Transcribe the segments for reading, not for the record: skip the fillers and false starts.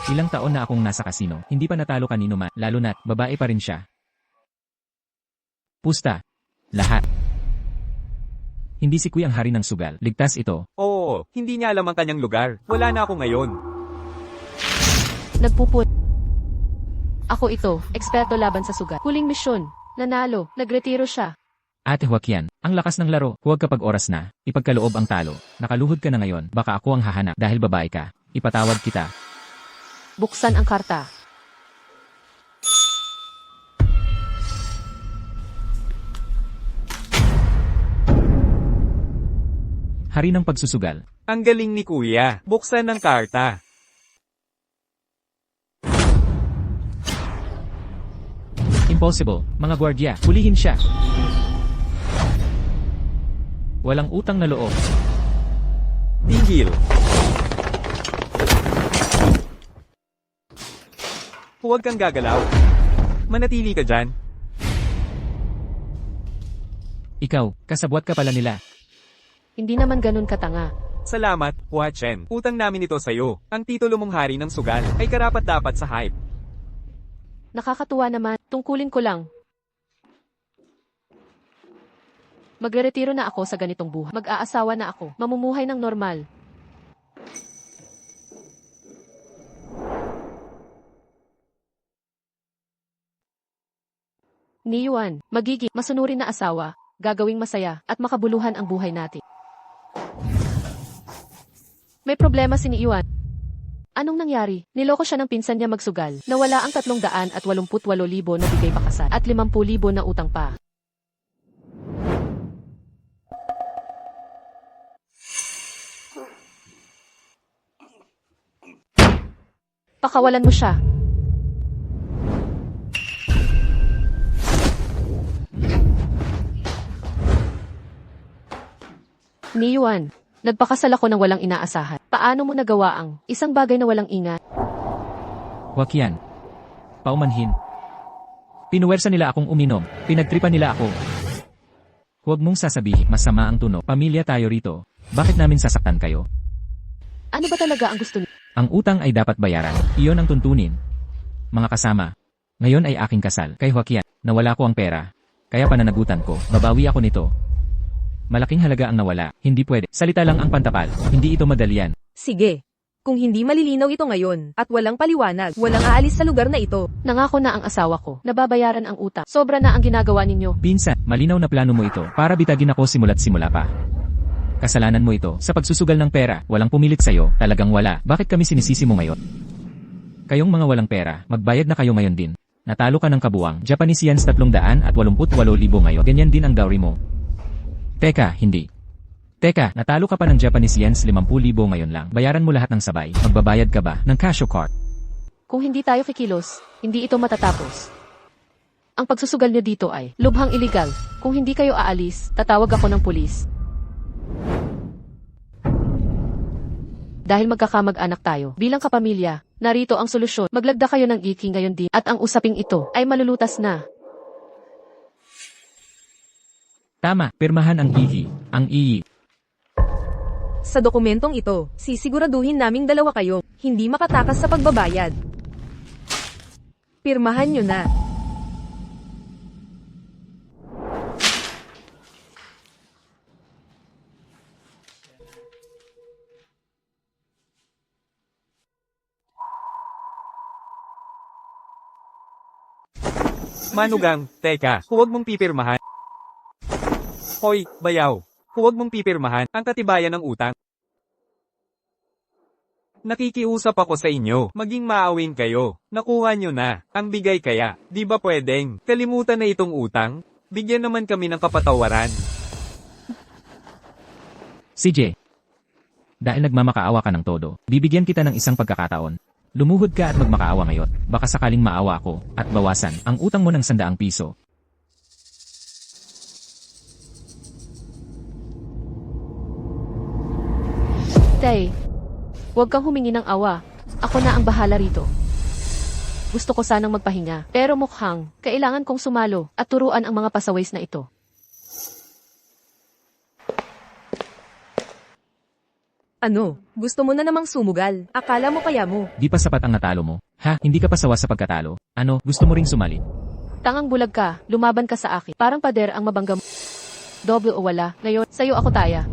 Ilang taon na akong nasa kasino, hindi pa natalo kanino man, lalo na't babae pa rin siya. Pusta. Lahat. Hindi si Kuya ang hari ng sugal. Ligtas ito. Oo, hindi niya alam ang kanyang lugar. Wala na ako ngayon. Nagpuput. Ako ito, eksperto laban sa sugat. Huling misyon. Nanalo. Nagretiro siya. Ate Joaquian, ang lakas ng laro, huwag kapag oras na, ipagkaloob ang talo. Nakaluhod ka na ngayon, baka ako ang hahanap dahil babae ka. Ipatawad kita. Buksan ang karta. Hari ng pagsusugal. Ang galing ni Kuya. Buksan ng karta. Impossible, mga gwardya, hulihin siya. Walang utang na loob. Tigil. Huwag kang gagalaw. Manatili ka dyan. Ikaw, kasabwat ka pala nila. Hindi naman ganun katanga. Salamat, Hua Chen. Utang namin ito sa'yo. Ang titulo mong hari ng sugal ay karapat-dapat sa hype. Nakakatuwa naman. Tungkulin ko lang. Magreretiro na ako sa ganitong buhay. Mag-aasawa na ako. Mamumuhay ng normal. Ni Yuan, magiging masunurin na asawa, gagawing masaya, at makabuluhan ang buhay natin. May problema si Ni Yuan. Anong nangyari? Niloko siya ng pinsan niya magsugal. Nawala ang 388,000 na bigay pakasal at 50,000 na utang pa. Pakawalan mo siya. Ni Yuan, nagpakasal ako ng walang inaasahan. Paano mo nagawa ang isang bagay na walang ingat? Joaquian. Paumanhin. Pinuwersa nila akong uminom, pinagtripan nila ako. Huwag mong sasabihin, masama ang tunog. Pamilya tayo rito. Bakit namin sasaktan kayo? Ano ba talaga ang gusto niyo? Ang utang ay dapat bayaran. Iyon ang tuntunin. Mga kasama, ngayon ay aking kasal. Kay Joaquian, nawala ko ang pera. Kaya pananagutan ko, babawi ako nito. Malaking halaga ang nawala, hindi pwede. Salita lang ang pantapal, hindi ito madalian. Sige. Kung hindi malilinaw ito ngayon, at walang paliwanag, walang aalis sa lugar na ito. Nangako na ang asawa ko, nababayaran ang utang. Sobra na ang ginagawa ninyo. Pinsan, malinaw na plano mo ito para bitagin ako simula't simula pa. Kasalanan mo ito sa pagsusugal ng pera, walang pumilit sa'yo, talagang wala. Bakit kami sinisisi mo ngayon? Kayong mga walang pera, magbayad na kayo ngayon din. Natalo ka ng kabuwang, Japanese yens 388,000 ngayon, ganyan din ang dowry mo. Teka, hindi. Teka, natalo ka pa ng Japanese yens 50,000 ngayon lang. Bayaran mo lahat ng sabay. Magbabayad ka ba ng Casio card? Kung hindi tayo kikilos, hindi ito matatapos. Ang pagsusugal niyo dito ay lubhang iligal. Kung hindi kayo aalis, tatawag ako ng pulis. Dahil magkakamag-anak tayo, bilang kapamilya, narito ang solusyon. Maglagda kayo ng iki ngayon din at ang usaping ito ay malulutas na. Tama, pirmahan ang ihi. Ang iyi. Sa dokumentong ito, sisiguraduhin naming dalawa kayo, hindi makatakas sa pagbabayad. Pirmahan nyo na. Manugang, teka, huwag mong pipirmahan. Hoy, bayaw. Huwag mong pipirmahan ang katibayan ng utang. Nakikiusap ako sa inyo, maging maawin kayo. Nakuha nyo na, ang bigay kaya. Di ba pwedeng, kalimutan na itong utang? Bigyan naman kami ng kapatawaran. CJ. Dahil nagmamakaawa ka ng todo, bibigyan kita ng isang pagkakataon. Lumuhod ka at magmakaawa ngayon. Baka sakaling maawa ako at bawasan ang utang mo ng 100 piso. Tay, huwag kang humingi ng awa. Ako na ang bahala rito. Gusto ko sanang magpahinga, pero mukhang kailangan kong sumalo at turuan ang mga pasaways na ito. Ano? Gusto mo na namang sumugal? Akala mo kaya mo? Di pa sapat ang natalo mo. Ha? Hindi ka pa sawa sa pagkatalo? Ano? Gusto mo ring sumali? Tangang bulag ka, lumaban ka sa akin. Parang pader ang mabangga mo. Doble o wala, ngayon, sa'yo ako taya.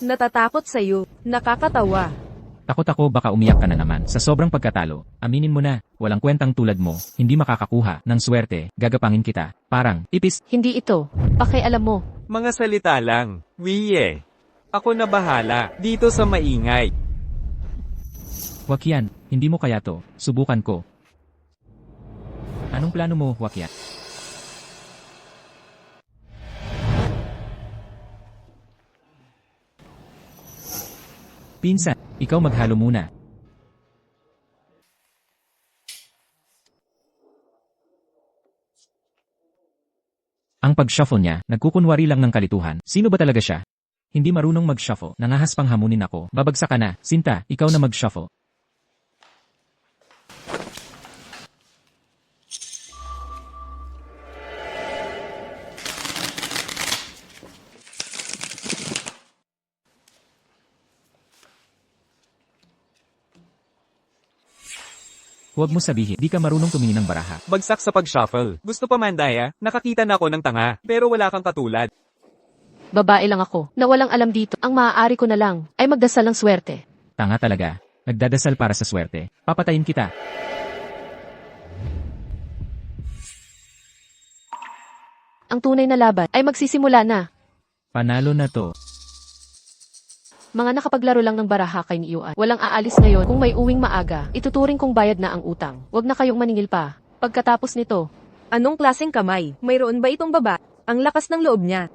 Natatakot sa'yo. Nakakatawa. Takot ako baka umiyak ka na naman sa sobrang pagkatalo. Aminin mo na, walang kwentang tulad mo, hindi makakakuha ng swerte, gagapangin kita. Parang, ipis. Hindi ito. Pakialam mo. Mga salita lang. Wiye. Ako na bahala. Dito sa maingay. Wakyan, hindi mo kaya to, subukan ko. Anong plano mo, Wakyan? Pinsan, ikaw maghalo muna. Ang pag-shuffle niya, nagkukunwari lang ng kalituhan. Sino ba talaga siya? Hindi marunong mag-shuffle, nangahas pang hamunin ako. Babagsak ka na, Sinta, ikaw na mag-shuffle. Huwag mo sabihin, di ka marunong tumingin ng baraha. Bagsak sa pag-shuffle. Gusto pa Mandaya? Nakakita na ako ng tanga. Pero wala kang katulad. Babae lang ako, na walang alam dito. Ang maaari ko na lang, ay magdasal ng swerte. Tanga talaga. Nagdadasal para sa swerte. Papatayin kita. Ang tunay na laban ay magsisimula na. Panalo na to. Mga nakapaglaro lang ng baraha kay ni Yuan. Walang aalis ngayon kung may uwing maaga. Ituturing kong bayad na ang utang. Huwag na kayong maningil pa. Pagkatapos nito, Anong klaseng kamay? Mayroon ba itong baba? Ang lakas ng loob niya.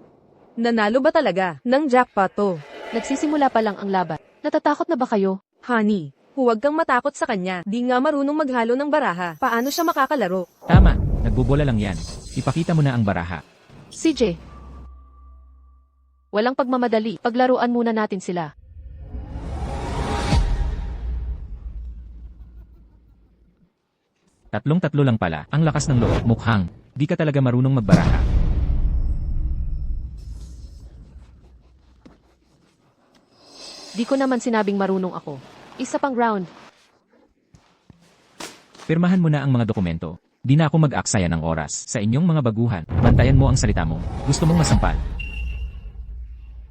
Nanalo ba talaga? Ng jackpot to. nagsisimula pa lang ang laban. Natatakot na ba kayo? Honey, huwag kang matakot sa kanya. Di nga marunong maghalo ng baraha. Paano siya makakalaro? Tama, nagbobola lang yan. Ipakita mo na ang baraha. CJ. Walang pagmamadali. Paglaruan muna natin sila. Tatlong-tatlo lang pala, ang lakas ng loob. Mukhang, di ka talaga marunong magbaraha. Di ko naman sinabing marunong ako. Isa pang round. Pirmahan mo na ang mga dokumento. Di na ako mag-aksaya ng oras. Sa inyong mga baguhan, bantayan mo ang salita mo. Gusto mong masampal.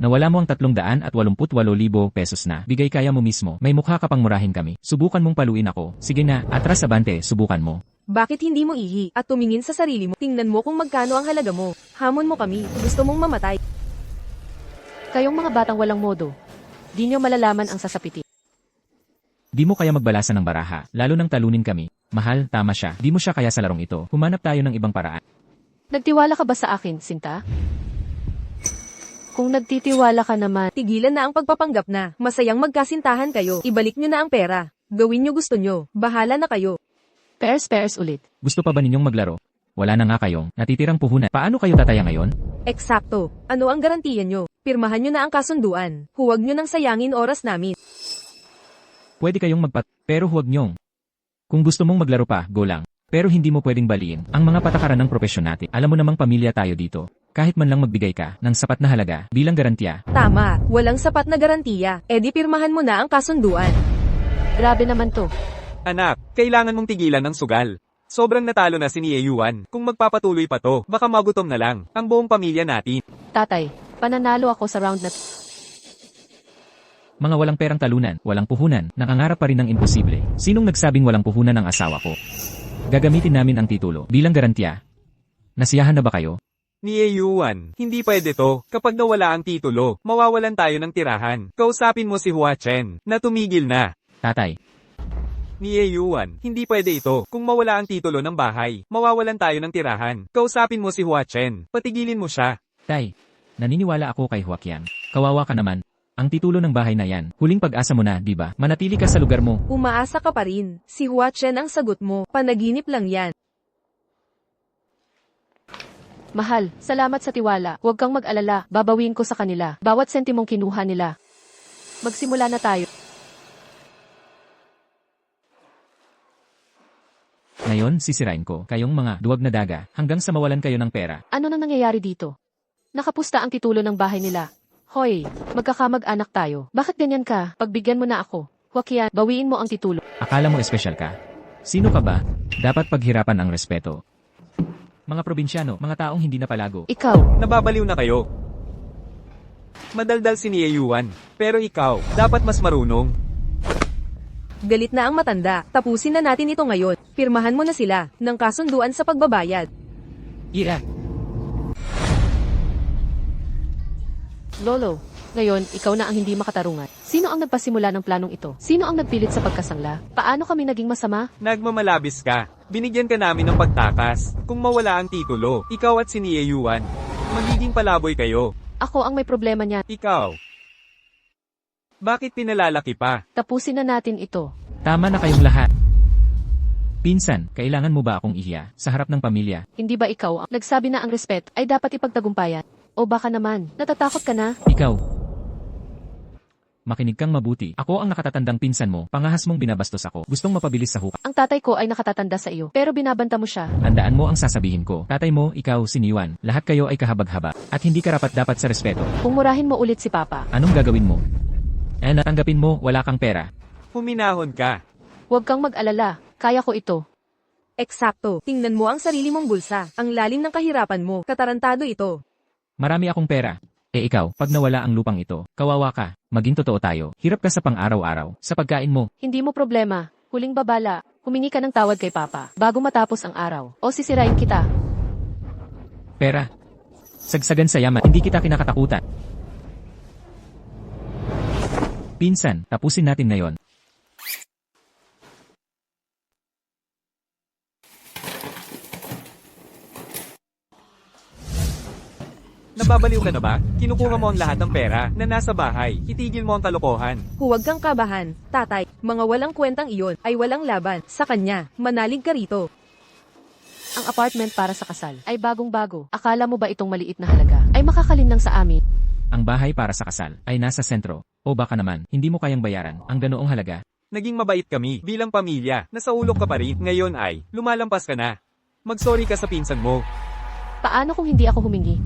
Nawala mo ang 388,000 pesos na. Bigay kaya mo mismo. May mukha ka pang murahin kami. Subukan mong paluin ako. Sige na, atras abante, subukan mo. Bakit hindi mo ihi at tumingin sa sarili mo? Tingnan mo kung magkano ang halaga mo. Hamon mo kami. Gusto mong mamatay. Kayong mga batang walang modo. Di nyo malalaman ang sasapitin. Di mo kaya magbalasa ng baraha, lalo nang talunin kami. Mahal, tama siya. Di mo siya kaya sa larong ito. Humanap tayo ng ibang paraan. Nagtiwala ka ba sa akin, Sinta? Kung nagtitiwala ka naman, Tigilan na ang pagpapanggap na. Masayang magkasintahan kayo. Ibalik nyo na ang pera. Gawin nyo gusto nyo. Bahala na kayo. pairs ulit. Gusto pa ba ninyong maglaro? Wala na nga kayong natitirang puhunan. Paano kayo tataya ngayon? Eksakto. Ano ang garantiya nyo? Pirmahan nyo na ang kasunduan. Huwag nyo nang sayangin oras namin. Pwede kayong pero huwag nyong. Kung gusto mong maglaro pa, go lang. Pero hindi mo pwedeng baliin ang mga patakaran ng propesyon natin. Alam mo namang pamilya tayo dito. Kahit man lang magbigay ka ng sapat na halaga bilang garantiya. Tama. Walang sapat na garantiya. E di pirmahan mo na ang kasunduan. Grabe naman to. Anak, kailangan mong tigilan ng sugal. Sobrang natalo na si Nia Yuan. Kung magpapatuloy pa to, baka magutom na lang ang buong pamilya natin. Tatay, pananalo ako sa round na Mga walang perang talunan, walang puhunan, nakangarap pa rin ng imposible. Sinong nagsabing walang puhunan ang asawa ko? Gagamitin namin ang titulo bilang garantiya. Nasiyahan na ba kayo? Nia Yuan, hindi pwede to. Kapag nawala ang titulo, mawawalan tayo ng tirahan. Kausapin mo si Hua Chen na tumigil na. Tatay, Nia Yuan, hindi pwede ito. Kung mawala ang titulo ng bahay, mawawalan tayo ng tirahan. Kausapin mo si Hua Chen. Patigilin mo siya. tay, naniniwala ako kay Huaqian. Kawawa ka naman. Ang titulo ng bahay na yan, huling pag-asa mo na, di ba? Manatili ka sa lugar mo. Umaasa ka pa rin. Si Hua Chen ang sagot mo. Panaginip lang yan. mahal. Salamat sa tiwala. Huwag kang mag-alala. Babawin ko sa kanila. Bawat sentimong kinuha nila. Magsimula na tayo. Ngayon, sisirain ko, kayong mga duwag na daga, hanggang sa mawalan kayo ng pera. Ano nang nangyayari dito? Nakapusta ang titulo ng bahay nila. Hoy, magkakamag-anak tayo. Bakit ganyan ka? Pagbigyan mo na ako. Joaquin, bawiin mo ang titulo. Akala mo espesyal ka? Sino ka ba? Dapat paghirapan ang respeto. Mga probinsyano, mga taong hindi napalago. Ikaw, Nababaliw na kayo. Madaldal si Nieyuan, pero ikaw, dapat mas marunong. Galit na ang matanda. Tapusin na natin ito ngayon. Pirmahan mo na sila ng kasunduan sa pagbabayad. Ira, Lolo, ngayon, ikaw na ang hindi makatarungan. Sino ang nagpasimula ng planong ito? Sino ang nagpilit sa pagkasangla? Paano kami naging masama? Nagmamalabis ka. Binigyan ka namin ng pagtakas. Kung mawala ang titulo, ikaw at si Nieyuan, magiging palaboy kayo. Ako ang may problema niya. Ikaw. Bakit pinalalaki pa? Tapusin na natin ito. tama na kayong lahat. Pinsan, kailangan mo ba akong ihiya sa harap ng pamilya? Hindi ba ikaw ang nagsabi na ang respect ay dapat ipagtagumpayan? O baka naman, natatakot ka na? Ikaw. Makinig kang mabuti. Ako ang nakatatandang pinsan mo. Pangahas mong binabastos ako. Gustong mapabilis sa hukay. Ang tatay ko ay nakatatanda sa iyo, pero binabanta mo siya. Tandaan mo ang sasabihin ko. Tatay mo, ikaw, si Niwan. Lahat kayo ay kahabag-haba. At hindi karapat-dapat sa respeto. Kung murahin mo ulit si Papa, Anong gagawin mo? Natanggapin mo, wala kang pera. Huminahon ka. huwag kang mag-alala. Kaya ko ito. Eksakto. Tingnan mo ang sarili mong bulsa. Ang lalim ng kahirapan mo. Katarantado ito. Marami akong pera. Ikaw, pag nawala ang lupang ito, kawawa ka. Maging totoo tayo. Hirap ka sa pang-araw-araw. Sa pagkain mo. Hindi mo problema. Huling babala, humingi ka ng tawad kay Papa bago matapos ang araw. O sisirain kita. Pera. Sagsagan sa yaman. Hindi kita kinakatakutan. Pinsan, tapusin natin ngayon. Nababaliw ka na ba? Kinukuha mo ang lahat ng pera na nasa bahay. Itigil mo ang kalokohan. Huwag kang kabahan. Tatay, mga walang kwentang iyon ay walang laban. Sa kanya, manalig ka rito. Ang apartment para sa kasal ay bagong-bago. Akala mo ba itong maliit na halaga ay makakalin lang sa amin? Ang bahay para sa kasal ay nasa sentro. O baka naman, hindi mo kayang bayaran ang ganoong halaga. Naging mabait kami bilang pamilya. Nasa ulok ka pa rin. Ngayon ay, lumalampas ka na. Magsorry ka sa pinsan mo. Paano kung hindi ako humingi?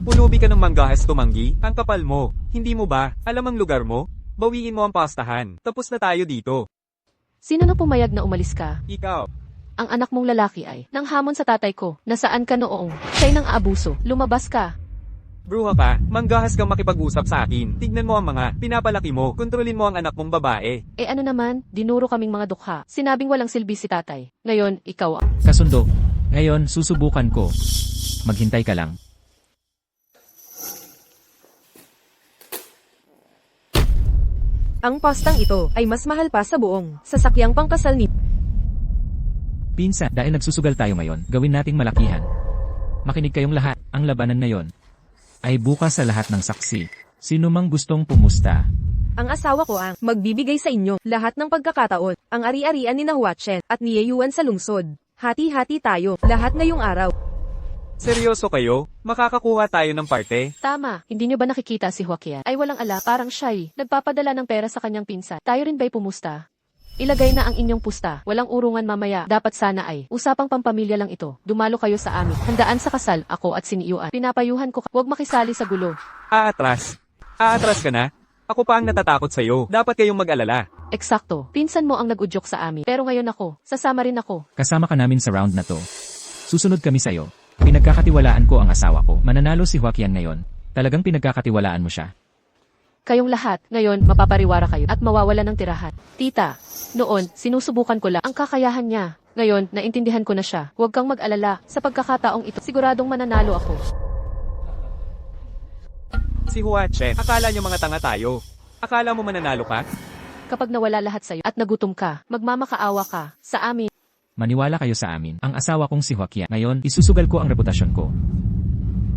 Pulubi ka ng manggahas tumanggi. Ang kapal mo. Hindi mo ba? Alam ang lugar mo? Bawiin mo ang pastahan. Tapos na tayo dito. Sino na pumayag na umalis ka? Ikaw. Ang anak mong lalaki ay nang hamon sa tatay ko. Nasaan ka noong? Siya'y nang aabuso. Lumabas ka. Bruha ka. Manggahas kang makipag-usap sa akin. Tignan mo ang mga pinapalaki mo. Kontrolin mo ang anak mong babae. Ano naman, dinuro kaming mga dukha. Sinabing walang silbi si tatay. Ngayon, ikaw ang... Kasundo. Ngayon, susubukan ko. Maghintay ka lang. Ang pastang ito ay mas mahal pa sa buong sasakyang pangkasal ni... Pinsan, dahil nagsusugal tayo ngayon, gawin nating malakihan. Makinig kayong lahat, ang labanan na yon ay bukas sa lahat ng saksi. Sino mang gustong pumusta. Ang asawa ko ang magbibigay sa inyo lahat ng pagkakataon. Ang ari-arian ni Nahuatchen at ni Yeyuan sa lungsod. Hati-hati tayo, lahat ngayong araw. Seryoso kayo? Makakakuha tayo ng parte? Tama, hindi niyo ba nakikita si Joaquin? Ay walang ala, parang siya'y nagpapadala ng pera sa kanyang pinsan. Tayo rin ba'y pumusta? Ilagay na ang inyong pusta. Walang urungan mamaya. Dapat sana ay usapang pampamilya lang ito. Dumalo kayo sa amin. Handaan sa kasal, ako at si Niuan. Pinapayuhan ko, huwag makisali sa gulo. Aatras. Aatras ka na? Ako pa ang natatakot sa'yo. Dapat kayong mag-alala. Eksakto, pinsan mo ang nag-udyok sa amin. Pero ngayon ako, sasama rin ako. Kasama ka namin sa round na to. Susunod kami sa'yo. Pinagkakatiwalaan ko ang asawa ko. Mananalo si Joaquin ngayon. Talagang pinagkakatiwalaan mo siya. Kayong lahat, ngayon, mapapariwara kayo at mawawala ng tirahan. Tita, noon, sinusubukan ko lang ang kakayahan niya. Ngayon, naintindihan ko na siya. Huwag kang mag-alala. Sa pagkakataong ito, siguradong mananalo ako. Si Huachen, akala niyo mga tanga tayo. Akala mo mananalo ka? Kapag nawala lahat sa'yo at nagutom ka, magmamakaawa ka sa amin. Maniwala kayo sa amin. Ang asawa kong si Joaquin. Ngayon, isusugal ko ang reputasyon ko.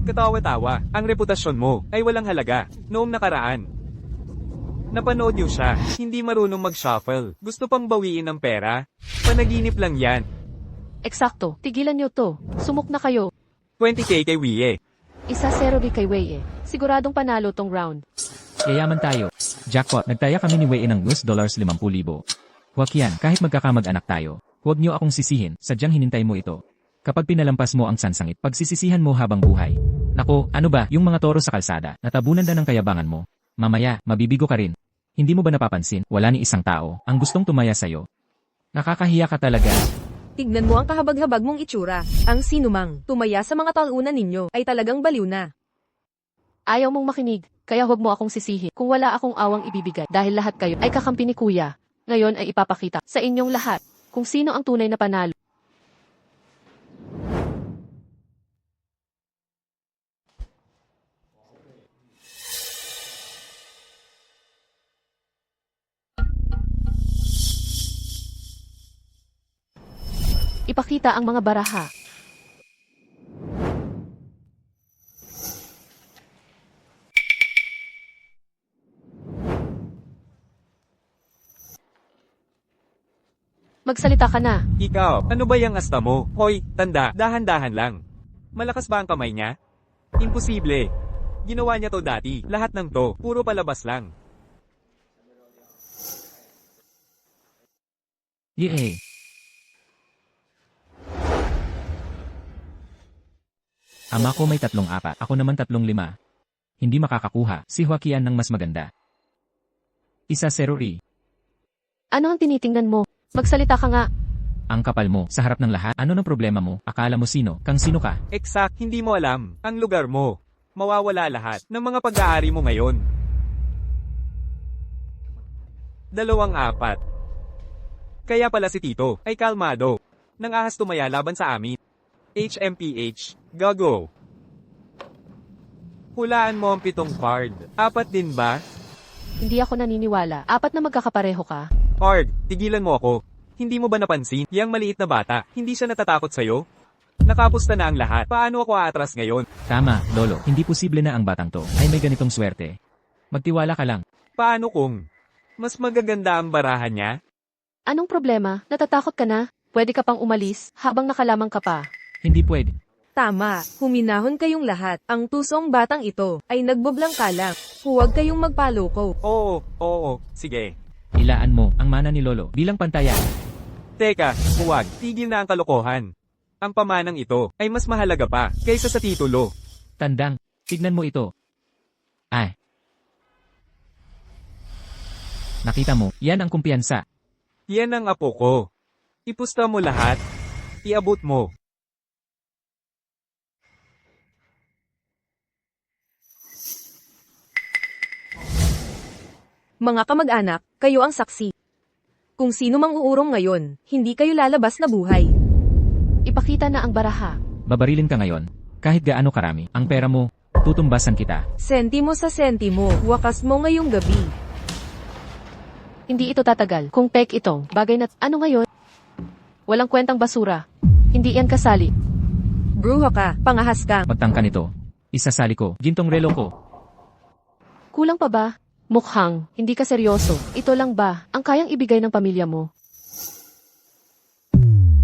Katawa-tawa, ang reputasyon mo ay walang halaga. Noong nakaraan. Napanood niyo siya, hindi marunong mag-shuffle. Gusto pang bawiin ng pera? Panaginip lang yan. Eksakto, tigilan niyo to. Sumuk na kayo. 20k kay Wie. 1-0 di kay Wei. Siguradong panalo tong round. Yayaman tayo. Jackpot, nagtaya kami ni Wei ng $50,000. Joaquin, kahit magkakamag-anak tayo, huwag niyo akong sisihin, sadyang hinintay mo ito. Kapag pinalampas mo ang sansangit, pagsisisihan mo habang buhay. Nako, ano ba, yung mga toro sa kalsada, natabunan na ng kayabangan mo. Mamaya, mabibigo ka rin. Hindi mo ba napapansin, wala ni isang tao, ang gustong tumaya sa'yo. Nakakahiya ka talaga. Tignan mo ang kahabag-habag mong itsura. Ang sinumang tumaya sa mga talunan ninyo ay talagang baliw na. Ayaw mong makinig, kaya huwag mo akong sisihin kung wala akong awang ibibigay dahil lahat kayo ay kakampi ni Kuya. Ngayon ay ipapakita sa inyong lahat kung sino ang tunay na panalo. Ipakita ang mga baraha. Magsalita ka na. Ikaw, ano ba yung asta mo? Hoy, tanda, dahan-dahan lang. Malakas ba ang kamay niya? Imposible. Ginawa niya to dati. Lahat ng to, puro palabas lang. Yee. Ama ko may 3-4, ako naman 3-5. Hindi makakakuha, si Joaquian ng mas maganda. 1-0. Ano ang tinitingnan mo? Magsalita ka nga. Ang kapal mo, sa harap ng lahat, ano ng problema mo? Akala mo sino? Kang sino ka? Exact, hindi mo alam. Ang lugar mo. Mawawala lahat ng mga pag-aari mo ngayon. 2-4. Kaya pala si Tito ay kalmado. Nang ahas tumaya laban sa amin. HMPH, gago. Hulaan mo ang 7 card. 4 din ba? Hindi ako naniniwala. 4 na magkakapareho ka. Hard, tigilan mo ako. Hindi mo ba napansin, yang maliit na bata, hindi siya natatakot sa'yo? Nakapusta na ang lahat, paano ako aatras ngayon? Tama, Lolo, hindi posible na ang batang to ay may ganitong swerte. Magtiwala ka lang. Paano kung mas magaganda ang barahan niya? Anong problema? Natatakot ka na? Pwede ka pang umalis habang nakalamang ka pa. Hindi pwede. Tama, huminahon kayong lahat. Ang tusong batang ito ay nagboblangka lang. Huwag kayong magpaloko. Oo, sige. Ilaan mo ang mana ni Lolo bilang pantayan. Teka, huwag, tigil na ang kalokohan. Ang pamanang ito ay mas mahalaga pa kaysa sa titulo. Tandang, tignan mo ito. Ay. Nakita mo, yan ang kumpiyansa. Yan ang apo ko. Ipusta mo lahat. Iabot mo. Mga kamag-anak, kayo ang saksi. Kung sino mang uurong ngayon, hindi kayo lalabas na buhay. Ipakita na ang baraha. Babarilin ka ngayon. Kahit gaano karami, ang pera mo, tutumbasan kita. Sentimo sa sentimo, wakas mo ngayong gabi. Hindi ito tatagal. Kung pek ito, bagay na... Ano ngayon? Walang kwentang basura. Hindi yan kasali. Bruha ka, pangahas ka. Magtangka nito. Isasali ko, gintong relo ko. Kulang pa ba? Mukhang, hindi ka seryoso. Ito lang ba ang kayang ibigay ng pamilya mo?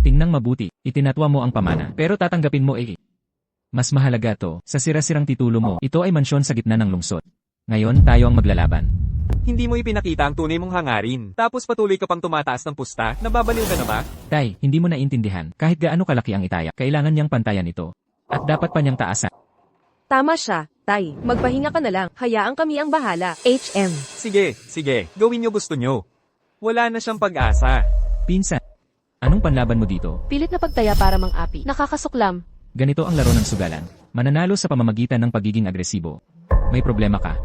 Tingnang mabuti, itinatwa mo ang pamana, pero tatanggapin mo eh. Mas mahalaga to, sa sira-sirang titulo mo, ito ay mansyon sa gitna ng lungsod. Ngayon, tayo ang maglalaban. Hindi mo ipinakita ang tunay mong hangarin. Tapos patuloy ka pang tumataas ng pusta. Nababaliw ka na ba? Tay, hindi mo naintindihan, kahit gaano kalaki ang itaya, kailangan niyang pantayan ito. At dapat pa niyang taasan. Tama siya, Tay. Magpahinga ka na lang. Hayaan kami ang bahala. HM. Sige. Gawin niyo gusto niyo. Wala na siyang pag-asa. Pinsan, anong panlaban mo dito? Pilit na pagtaya para mang-api. Nakakasuklam. Ganito ang laro ng sugalan. Mananalo sa pamamagitan ng pagiging agresibo. May problema ka.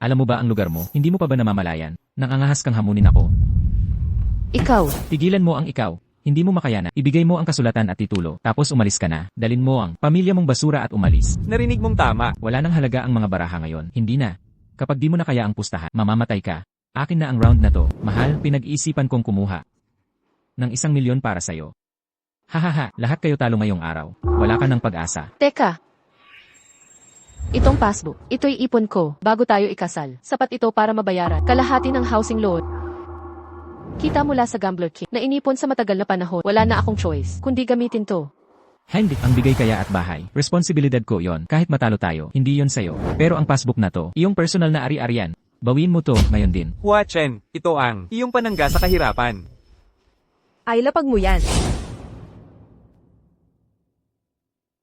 Alam mo ba ang lugar mo? Hindi mo pa ba namamalayan? Nangangahas kang hamunin ako. Ikaw. Tigilan mo ang ikaw. Hindi mo makayanan. Ibigay mo ang kasulatan at titulo. Tapos umalis ka na. Dalin mo ang pamilya mong basura at umalis. Narinig mong tama. Wala nang halaga ang mga baraha ngayon. Hindi na. Kapag di mo na kaya ang pustahan, mamamatay ka. Akin na ang round na to. Mahal, pinag-iisipan kong kumuha ng 1 milyon para sa'yo. Hahaha, lahat kayo talo ngayong araw. Wala ka ng pag-asa. Teka. Itong passbook, ito'y ipon ko bago tayo ikasal. Sapat ito para mabayaran kalahati ng housing loan. Kita mula sa Gambler King na inipon sa matagal na panahon. Wala na akong choice, kundi gamitin to. Hindi, ang bigay kaya at bahay. Responsibilidad ko yon. Kahit matalo tayo, hindi yon sa'yo. Pero ang passbook na to, iyong personal na ari-arian. Bawiin mo to, ngayon din. Huachen, ito ang iyong panangga sa kahirapan. Ay lapag mo yan.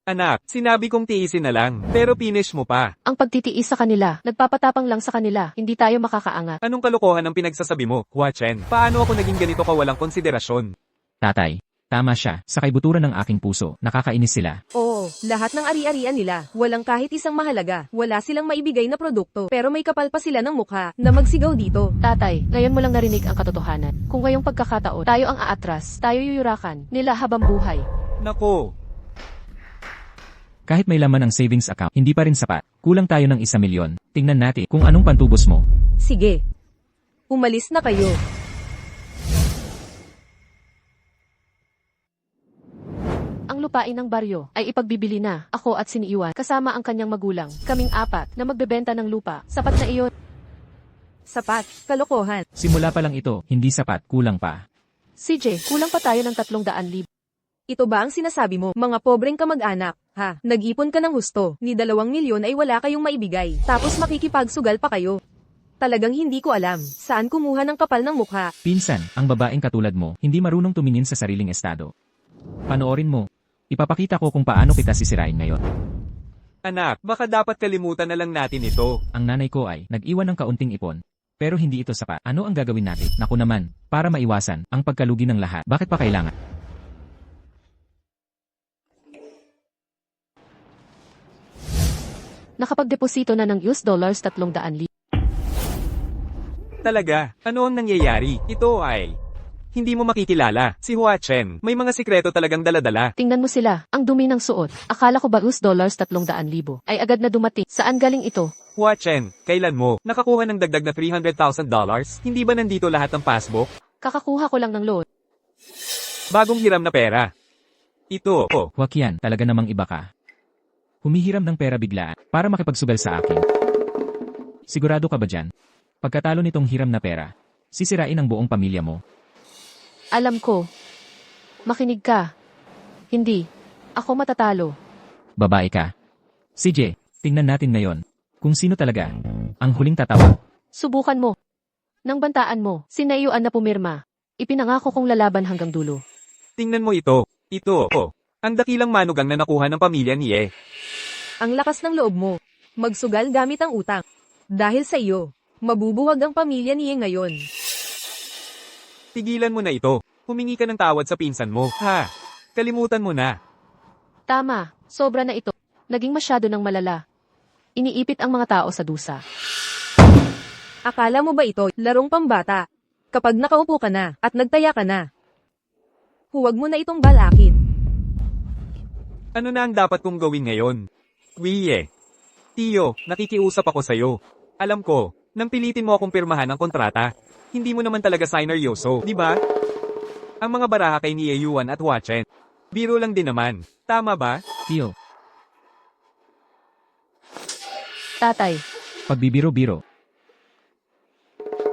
Anak, sinabi kong tiisin na lang, pero finish mo pa. Ang pagtitiis sa kanila, nagpapatapang lang sa kanila, hindi tayo makakaangat. Anong kalokohan ang pinagsasabi mo, Hua Chen? Paano ako naging ganito kawalang konsiderasyon? Tatay, tama siya. Sa kaibuturan ng aking puso, nakakainis sila. Oo, lahat ng ari-arian nila, walang kahit isang mahalaga, wala silang maibigay na produkto, pero may kapal pa sila ng mukha na magsigaw dito. Tatay, ngayon mo lang narinig ang katotohanan. Kung ngayong pagkakataon, tayo ang aatras, tayo yuyurakan, nila habang buhay. Nako, Kahit may laman ang savings account, hindi pa rin sapat. Kulang tayo ng 1 milyon. Tingnan natin kung anong pantubos mo. Sige. Umalis na kayo. Ang lupain ng baryo ay ipagbibili na, ako at si Iwan, kasama ang kanyang magulang, kaming 4 na magbebenta ng lupa. Sapat na iyon. Sapat, kalokohan. Simula pa lang ito, hindi sapat, kulang pa. CJ, kulang pa tayo ng 300,000. Ito ba ang sinasabi mo, mga pobreng kamag-anak? Ha, nag-ipon ka ng husto, ni 2 milyon ay wala kayong maibigay, tapos makikipagsugal pa kayo. Talagang hindi ko alam, saan kumuha ng kapal ng mukha. Pinsan, ang babaeng katulad mo, hindi marunong tumingin sa sariling estado. Panoorin mo. Ipapakita ko kung paano kita sisirain ngayon. anak, baka dapat kalimutan na lang natin ito. Ang nanay ko ay nag-iwan ng kaunting ipon. Pero hindi ito sapat. Ano ang gagawin natin? Naku naman, para maiwasan ang pagkalugi ng lahat. Bakit pa kailangan? Nakapagdeposito na ng $300,000. Talaga, ano ang nangyayari? Ito ay... Hindi mo makikilala, si Hua Chen. May mga sikreto talagang daladala. Tingnan mo sila, ang dumi ng suot. Akala ko ba $300,000 ay agad na dumating. Saan galing ito? Hua Chen, kailan mo nakakuha ng dagdag na $300,000? Hindi ba nandito lahat ng passbook? Kakakuha ko lang ng loan. Bagong hiram na pera. Ito, oh. Huwag yan, talaga namang iba ka. Humihiram ng pera biglaan para makipagsugal sa akin. Sigurado ka ba dyan? Pagkatalo nitong hiram na pera, sisirain ang buong pamilya mo. Alam ko. Makinig ka. Hindi. Ako matatalo. Babae ka. CJ, tingnan natin ngayon kung sino talaga ang huling tatawa. Subukan mo. Nang bantaan mo, sinayuan na pumirma. Ipinangako kong lalaban hanggang dulo. Tingnan mo ito. Ito, oh. Ang dakilang manugang na nakuha ng pamilya ni Ye. Ang lakas ng loob mo. Magsugal gamit ang utang. Dahil sa iyo, mabubuwag ang pamilya niya ngayon. Tigilan mo na ito. Humingi ka ng tawad sa pinsan mo. Ha? Kalimutan mo na. Tama. Sobra na ito. Naging masyado ng malala. Iniipit ang mga tao sa dusa. Akala mo ba ito, larong pambata? Kapag nakaupo ka na, at nagtaya ka na, huwag mo na itong balakin. Ano na ang dapat kong gawin ngayon? Wiye. Tiyo, nakikiusap ako sa'yo. Alam ko, nang pilitin mo akong pirmahan ang kontrata, hindi mo naman talaga signer Yoso, di ba? Ang mga baraha kay ni Yuan at Hua Chen. Biro lang din naman. Tama ba? Tiyo, Tatay, pagbibiro-biro.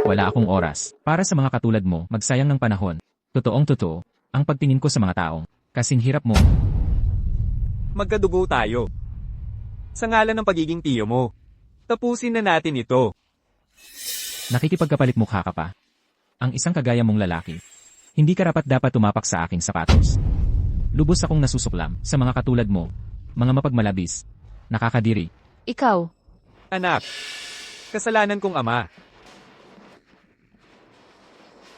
Wala akong oras para sa mga katulad mo magsayang ng panahon. Totoong totoo, ang pagtingin ko sa mga taong kasing hirap mo. Magkadugo tayo. Sa ngalan ng pagiging tiyo mo. Tapusin na natin ito. Nakikipagkapalit mukha ka pa. Ang isang kagaya mong lalaki. Hindi karapat dapat tumapak sa aking sapatos. Lubos akong nasusuklam sa mga katulad mo. Mga mapagmalabis. Nakakadiri. ikaw, Anak, kasalanan kong ama.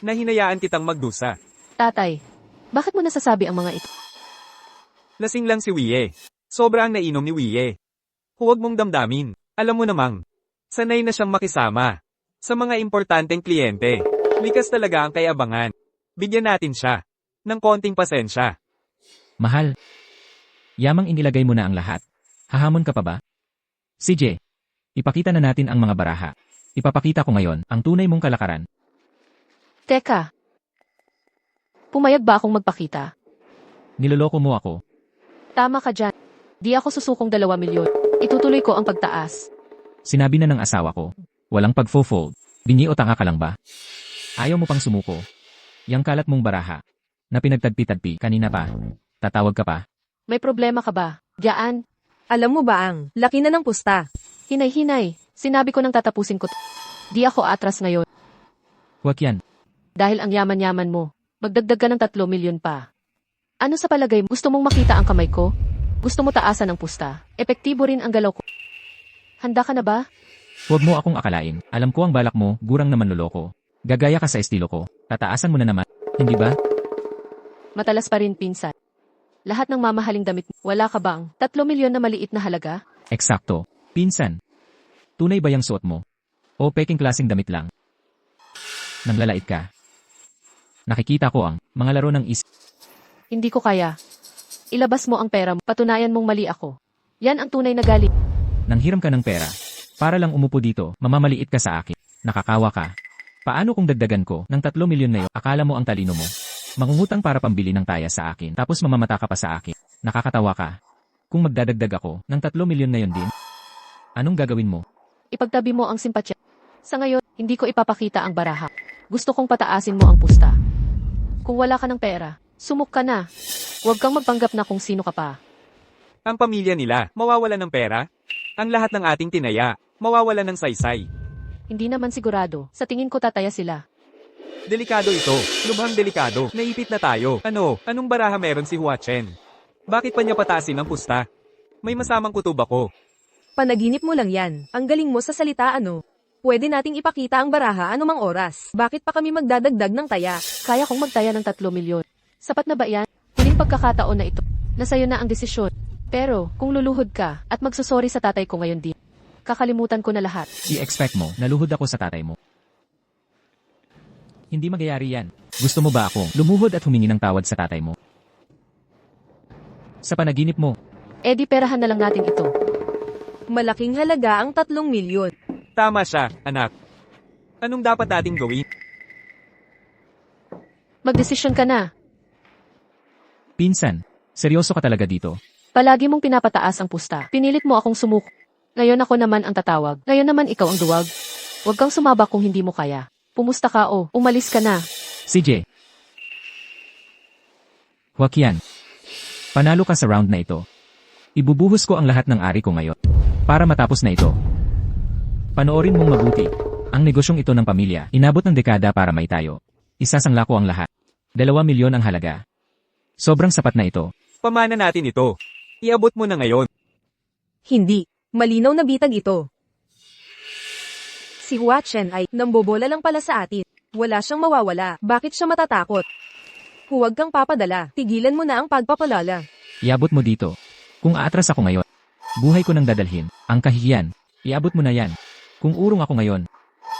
Nahinayaan kitang magdusa. tatay, bakit mo nasasabi ang mga ito? Lasing lang si Wiye. Sobra ang nainom ni Wiye. Huwag mong damdamin. Alam mo namang, sanay na siyang makisama sa mga importanteng kliyente. Likas talaga ang kayabangan. Bigyan natin siya ng konting pasensya. Mahal. Yamang inilagay mo na ang lahat. Hahamon ka pa ba? CJ, ipakita na natin ang mga baraha. Ipapakita ko ngayon ang tunay mong kalakaran. Teka. Pumayag ba akong magpakita? Niloloko mo ako. Tama ka dyan. Di ako susukong 2 milyon. Itutuloy ko ang pagtaas. Sinabi na ng asawa ko. Walang pag-fold. Bingi o tanga ka lang ba? Ayaw mo pang sumuko. Yang kalat mong baraha. Na pinagtagpi-tagpi kanina pa. Tatawag ka pa. May problema ka ba? Diyan. Alam mo ba ang, laki na ng pusta. Hinay-hinay. Sinabi ko nang tatapusin ko. Di ako atras ngayon. Huwag yan. Dahil ang yaman-yaman mo. Magdagdag ka ng 3 milyon pa. Ano sa palagay mo? Gusto mong makita ang kamay ko? Gusto mo taasan ang pusta. Epektibo rin ang galaw ko. Handa ka na ba? Huwag mo akong akalain. Alam ko ang balak mo, gurang naman loloko. Gagaya ka sa estilo ko. Tataasan mo na naman. Hindi ba? Matalas pa rin pinsan. Lahat ng mamahaling damit, wala ka bang 3 milyon na maliit na halaga? Eksakto. Pinsan. Tunay ba yung suot mo? O peking klaseng damit lang? Nanglalait ka. Nakikita ko ang mga laro ng isip. Hindi ko kaya. Ilabas mo ang pera mo, patunayan mong mali ako. Yan ang tunay na galit. Nanghiram ka ng pera. Para lang umupo dito, mamamaliit ka sa akin. Nakakawa ka. Paano kung dagdagan ko ng 3 milyon na yun? Akala mo ang talino mo? Mangungutang para pambili ng taya sa akin, tapos mamamata ka pa sa akin. Nakakatawa ka. Kung magdadagdag ako ng 3 milyon na yun din, anong gagawin mo? Ipagtabi mo ang simpatya. Sa ngayon, hindi ko ipapakita ang baraha. Gusto kong pataasin mo ang pusta. Kung wala ka ng pera, sumuk ka na. Huwag kang magpanggap na kung sino ka pa. Ang pamilya nila, mawawala ng pera? Ang lahat ng ating tinaya, mawawala ng saysay. Hindi naman sigurado. Sa tingin ko tataya sila. Delikado ito, lubhang delikado. Naipit na tayo. Anong baraha meron si Hua Chen? Bakit pa niya pataasin ang pusta? May masamang kutob ako. Panaginip mo lang yan. Ang galing mo sa salita ano. Pwede nating ipakita ang baraha anumang oras. Bakit pa kami magdadagdag ng taya? Kaya kong magtaya ng 3 milyon. Sapat na ba yan? Huling pagkakataon na ito. Nasa'yo na ang desisyon. Pero, kung luluhod ka, at magsusorry sa tatay ko ngayon din, kakalimutan ko na lahat. I-expect mo, naluhod ako sa tatay mo. Hindi magyayari yan. Gusto mo ba akong lumuhod at humingi ng tawad sa tatay mo? Sa panaginip mo, Di perahan na lang natin ito. Malaking halaga ang 3 milyon. Tama siya, anak. Anong dapat nating gawin? Magdesisyon ka na. pinsan, seryoso ka talaga dito. Palagi mong pinapataas ang pusta. Pinilit mo akong sumuko. Ngayon ako naman ang tatawag. Ngayon naman ikaw ang duwag. Huwag kang sumabak kung hindi mo kaya. Pumusta ka o umalis ka na. CJ. Joaquian. Panalo ka sa round na ito. Ibubuhos ko ang lahat ng ari ko ngayon. Para matapos na ito. Panoorin mong mabuti. Ang negosyong ito ng pamilya, inabot ng dekada para maitayo. Isasangla ko ang lahat. 2 milyon ang halaga. Sobrang sapat na ito. Pamana natin ito. Iabot mo na ngayon. Hindi. Malinaw na bitag ito. Si Hua Chen ay nambobola lang pala sa atin. Wala siyang mawawala. Bakit siya matatakot? Huwag kang papadala. Tigilan mo na ang pagpapalala. Iabot mo dito. Kung aatras ako ngayon, buhay ko nang dadalhin. Ang kahihiyan, iabot mo na yan. Kung urong ako ngayon,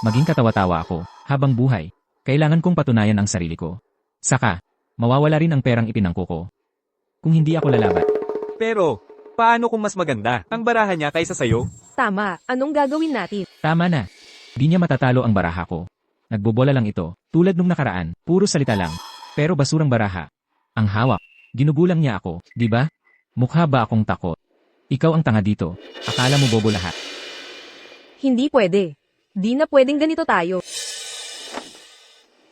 maging katawa-tawa ako, habang buhay. Kailangan kong patunayan ang sarili ko. Saka, mawawala rin ang perang ipinangko ko. Kung hindi ako lalaban. Pero, paano kung mas maganda ang baraha niya kaysa sayo? Tama. Anong gagawin natin? Tama na. Di niya matatalo ang baraha ko. Nagbobola lang ito, tulad nung nakaraan, puro salita lang. Pero basurang baraha. Ang hawak. Ginugulang niya ako, di ba? Mukha ba akong takot? Ikaw ang tanga dito. Akala mo bobo lahat. Hindi pwede. Di na pwedeng ganito tayo.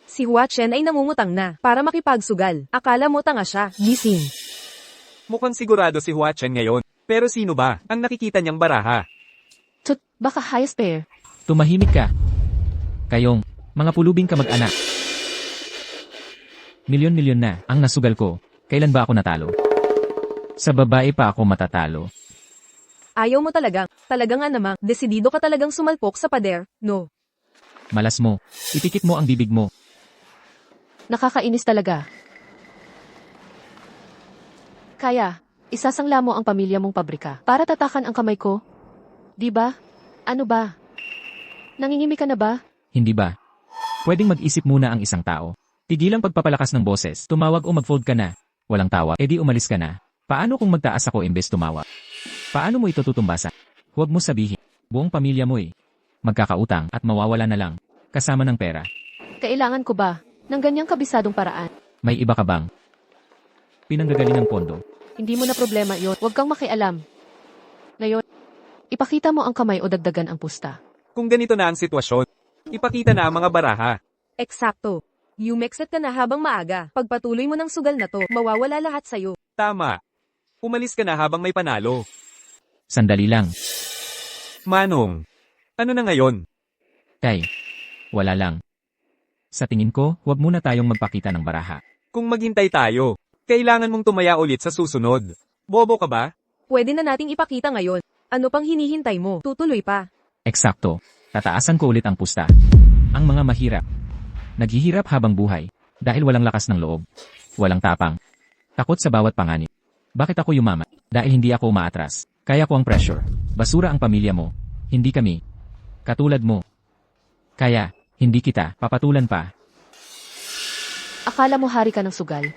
Si Hua Chen ay nangungutang na para makipagsugal. Akala mo tanga siya. Gising. Mukhang sigurado si Hua Chen ngayon. Pero sino ba ang nakikita niyang baraha? Tut, baka highest pair. Tumahimik ka. Kayong, mga pulubing kamag-anak. Milyon-milyon na ang nasugal ko. Kailan ba ako natalo? Sa babae pa ako matatalo. Ayaw mo talagang nga namang, desidido ka talagang sumalpok sa pader, no? Malas mo. Ipikit mo ang bibig mo. Nakakainis talaga. Kaya, isasangla mo ang pamilya mong pabrika para tatakan ang kamay ko? Di ba? Ano ba? Nangingimi ka na ba? Hindi ba? Pwedeng mag-isip muna ang isang tao. Tigilang pagpapalakas ng boses. Tumawag o mag-fold ka na. Walang tawa, edi umalis ka na. Paano kung magtaas ako imbes tumawa? Paano mo ito tutumbasan? Huwag mo sabihin. Buong pamilya mo magkakautang at mawawala na lang. Kasama ng pera. Kailangan ko ba ng ganyang kabisadong paraan? May iba ka bang pinanggagaling ng pondo? Hindi mo na problema yon. Huwag kang makialam. Ngayon, ipakita mo ang kamay o dagdagan ang pusta. Kung ganito na ang sitwasyon, ipakita na ang mga baraha. Eksakto. Umexit ka na habang maaga. Pagpatuloy mo ng sugal na to, mawawala lahat sa'yo. Tama. Umalis ka na habang may panalo. Sandali lang. Manong, ano na ngayon? Kay, wala lang. Sa tingin ko, huwag muna tayong magpakita ng baraha. Kung maghintay tayo, kailangan mong tumaya ulit sa susunod. Bobo ka ba? Pwede na nating ipakita ngayon. Ano pang hinihintay mo? Tutuloy pa. Eksakto. Tataasan ko ulit ang pusta. Ang mga mahirap. Naghihirap habang buhay. Dahil walang lakas ng loob. Walang tapang. Takot sa bawat panganib. Bakit ako yumaman? Dahil hindi ako umaatras. Kaya ko ang pressure. Basura ang pamilya mo. Hindi kami. Katulad mo. Kaya, hindi kita papatulan pa. Akala mo hari ka ng sugal.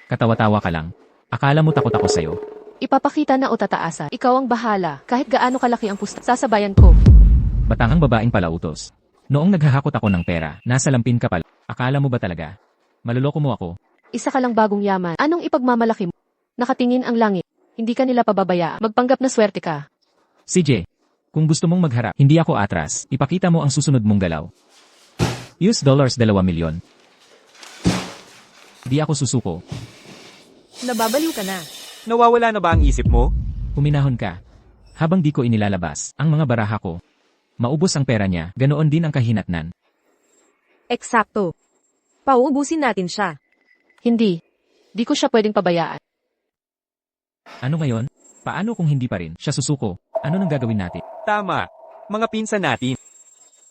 Katawa-tawa ka lang. Akala mo takot ako sa'yo. Ipapakita na o tataasa. Ikaw ang bahala. Kahit gaano kalaki ang pusta, sasabayan ko. Batangang babaeng palautos. Noong naghahakot ako ng pera, nasa lampin ka pala. Akala mo ba talaga? Maluloko mo ako. Isa ka lang bagong yaman. Anong ipagmamalaki mo? Nakatingin ang langit. Hindi ka nila pababaya. Magpanggap na swerte ka. CJ, kung gusto mong magharap, hindi ako atras. Ipakita mo ang susunod mong galaw. US dollars 2 milyon. Di ako susuko. Nababaliw ka na. Nawawala na ba ang isip mo? Huminahon ka. Habang di ko inilalabas, ang mga baraha ko. Maubos ang pera niya, ganoon din ang kahinatnan. Eksakto. Pauubusin natin siya. Hindi. Di ko siya pwedeng pabayaan. Ano ngayon? Paano kung hindi pa rin siya susuko? Ano nang gagawin natin? Tama. Mga pinsan natin.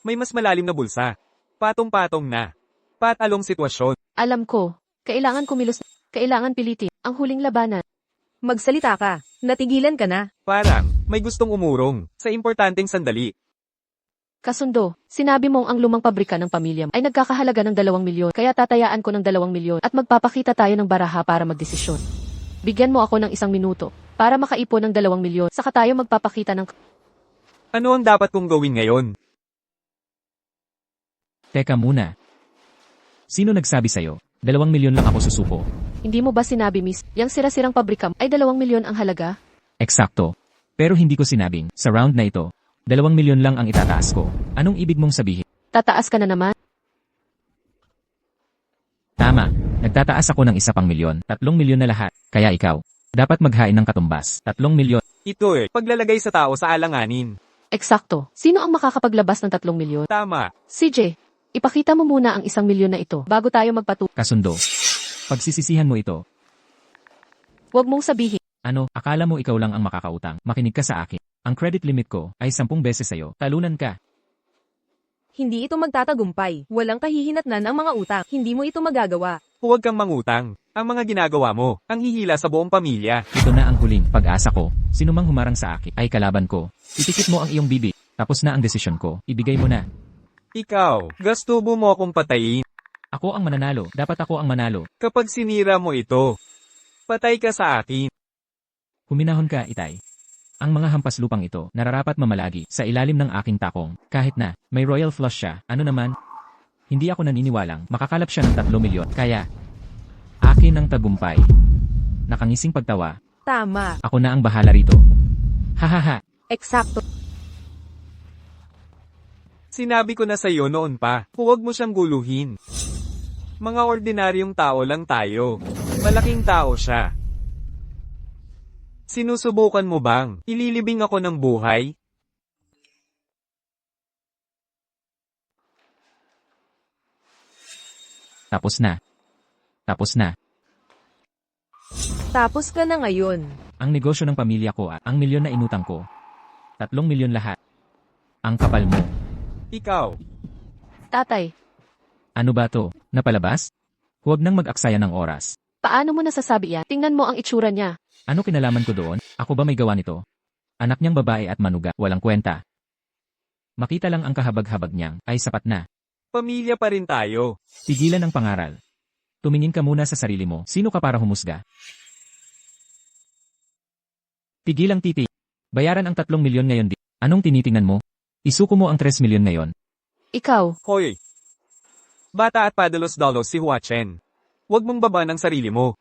May mas malalim na bulsa. Patong-patong na. Patalong sitwasyon. Alam ko. Kailangan kumilos. Kailangan pilitin. Ang huling labanan. Magsalita ka. Natigilan ka na. Parang, may gustong umurong sa importanteng sandali. Kasundo, sinabi mong ang lumang pabrika ng pamilya ay nagkakahalaga ng 2 milyon, kaya tatayaan ko ng 2 milyon at magpapakita tayo ng baraha para magdesisyon. Bigyan mo ako ng 1 minuto para makaipon ng 2 milyon, saka tayo magpapakita ng... Ano ang dapat kong gawin ngayon? Teka muna. Sino nagsabi sa'yo? 2 milyon lang ako susuko. Hindi mo ba sinabi, miss, yang sira-sirang pabrika ay 2 milyon ang halaga? Eksakto. Pero hindi ko sinabing, sa round na ito, 2 milyon lang ang itataas ko. Anong ibig mong sabihin? Tataas ka na naman? Tama. Nagtataas ako ng 1 pang milyon. 3 milyon na lahat. Kaya ikaw, dapat maghain ng katumbas. 3 milyon. Ito paglalagay sa tao sa alanganin. Eksakto. Sino ang makakapaglabas ng 3 milyon? Tama. CJ, ipakita mo muna ang 1 milyon na ito bago tayo magpatuloy. Kasundo. Pagsisisihan mo ito. Huwag mong sabihin. Ano, akala mo ikaw lang ang makakautang? Makinig ka sa akin. Ang credit limit ko ay 10 beses sa'yo. Talunan ka. Hindi ito magtatagumpay. Walang kahihinatnan ang mga utang. Hindi mo ito magagawa. Huwag kang mangutang. Ang mga ginagawa mo, ang hihila sa buong pamilya. Ito na ang huling pag-asa ko. Sino mang humarang sa akin ay kalaban ko. Itikit mo ang iyong bibi. Tapos na ang desisyon ko. Ibigay mo na. Ikaw, gastubo mo akong patayin. Ako ang mananalo. Dapat ako ang manalo. Kapag sinira mo ito, patay ka sa akin. Huminahon ka, Itay. Ang mga hampas lupang ito, nararapat mamalagi sa ilalim ng aking takong. Kahit na, may royal flush siya, ano naman? Hindi ako naniniwalang makakalap siya ng 3 milyon. Kaya, akin ang tagumpay. Nakangising pagtawa. Tama. Ako na ang bahala rito. Hahaha. Eksakto. Sinabi ko na sa iyo noon pa, huwag mo siyang guluhin. Mga ordinaryong tao lang tayo. Malaking tao siya. Sinusubukan mo bang ililibing ako ng buhay? Tapos na. Tapos na. Tapos ka na ngayon. Ang negosyo ng pamilya ko ang milyon na inutang ko. 3 milyon lahat. Ang kapal mo. Ikaw, Tatay, Ano ba to? Napalabas? Huwag nang mag-aksaya ng oras. paano mo nasasabi yan? Tingnan mo ang itsura niya. Ano kinalaman ko doon? Ako ba may gawa nito? Anak niyang babae at manuga, walang kwenta. Makita lang ang kahabag-habag niyang, ay sapat na. pamilya pa rin tayo. Tigilan ang pangaral. Tumingin ka muna sa sarili mo. Sino ka para humusga? Tigilang titi. Bayaran ang 3 milyon ngayon di. Anong tinitingnan mo? Isuko mo ang 3 milyon ngayon. Ikaw, Hoy! Bata at padalos-dalos si Hua Chen. Huwag mong baba ng sarili mo.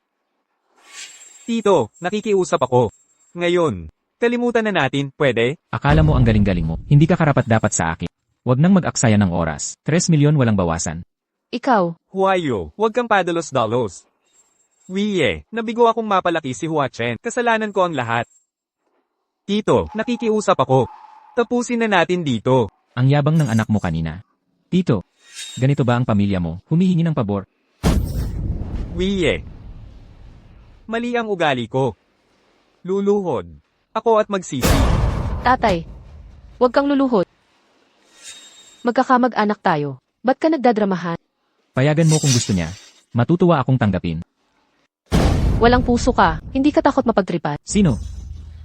Tito, nakikiusap ako. Ngayon, kalimutan na natin, pwede? Akala mo ang galing-galing mo. Hindi ka karapat-dapat sa akin. Huwag nang mag-aksaya ng oras. 3 milyon walang bawasan. ikaw, Huayo, huwag kang padalos-dalos. Wiye, nabigo akong mapalaki si Hua Chen. Kasalanan ko ang lahat. Tito, nakikiusap ako. Tapusin na natin dito. Ang yabang ng anak mo kanina. Tito, ganito ba ang pamilya mo? Humihingi ng pabor. Wiye. Mali ang ugali ko. Luluhod. Ako at magsisi. Tatay, huwag kang luluhod. Magkakamag-anak tayo. Ba't ka nagdadramahan? Payagan mo kung gusto niya. Matutuwa akong tanggapin. Walang puso ka. Hindi ka takot mapagtripan. Sino?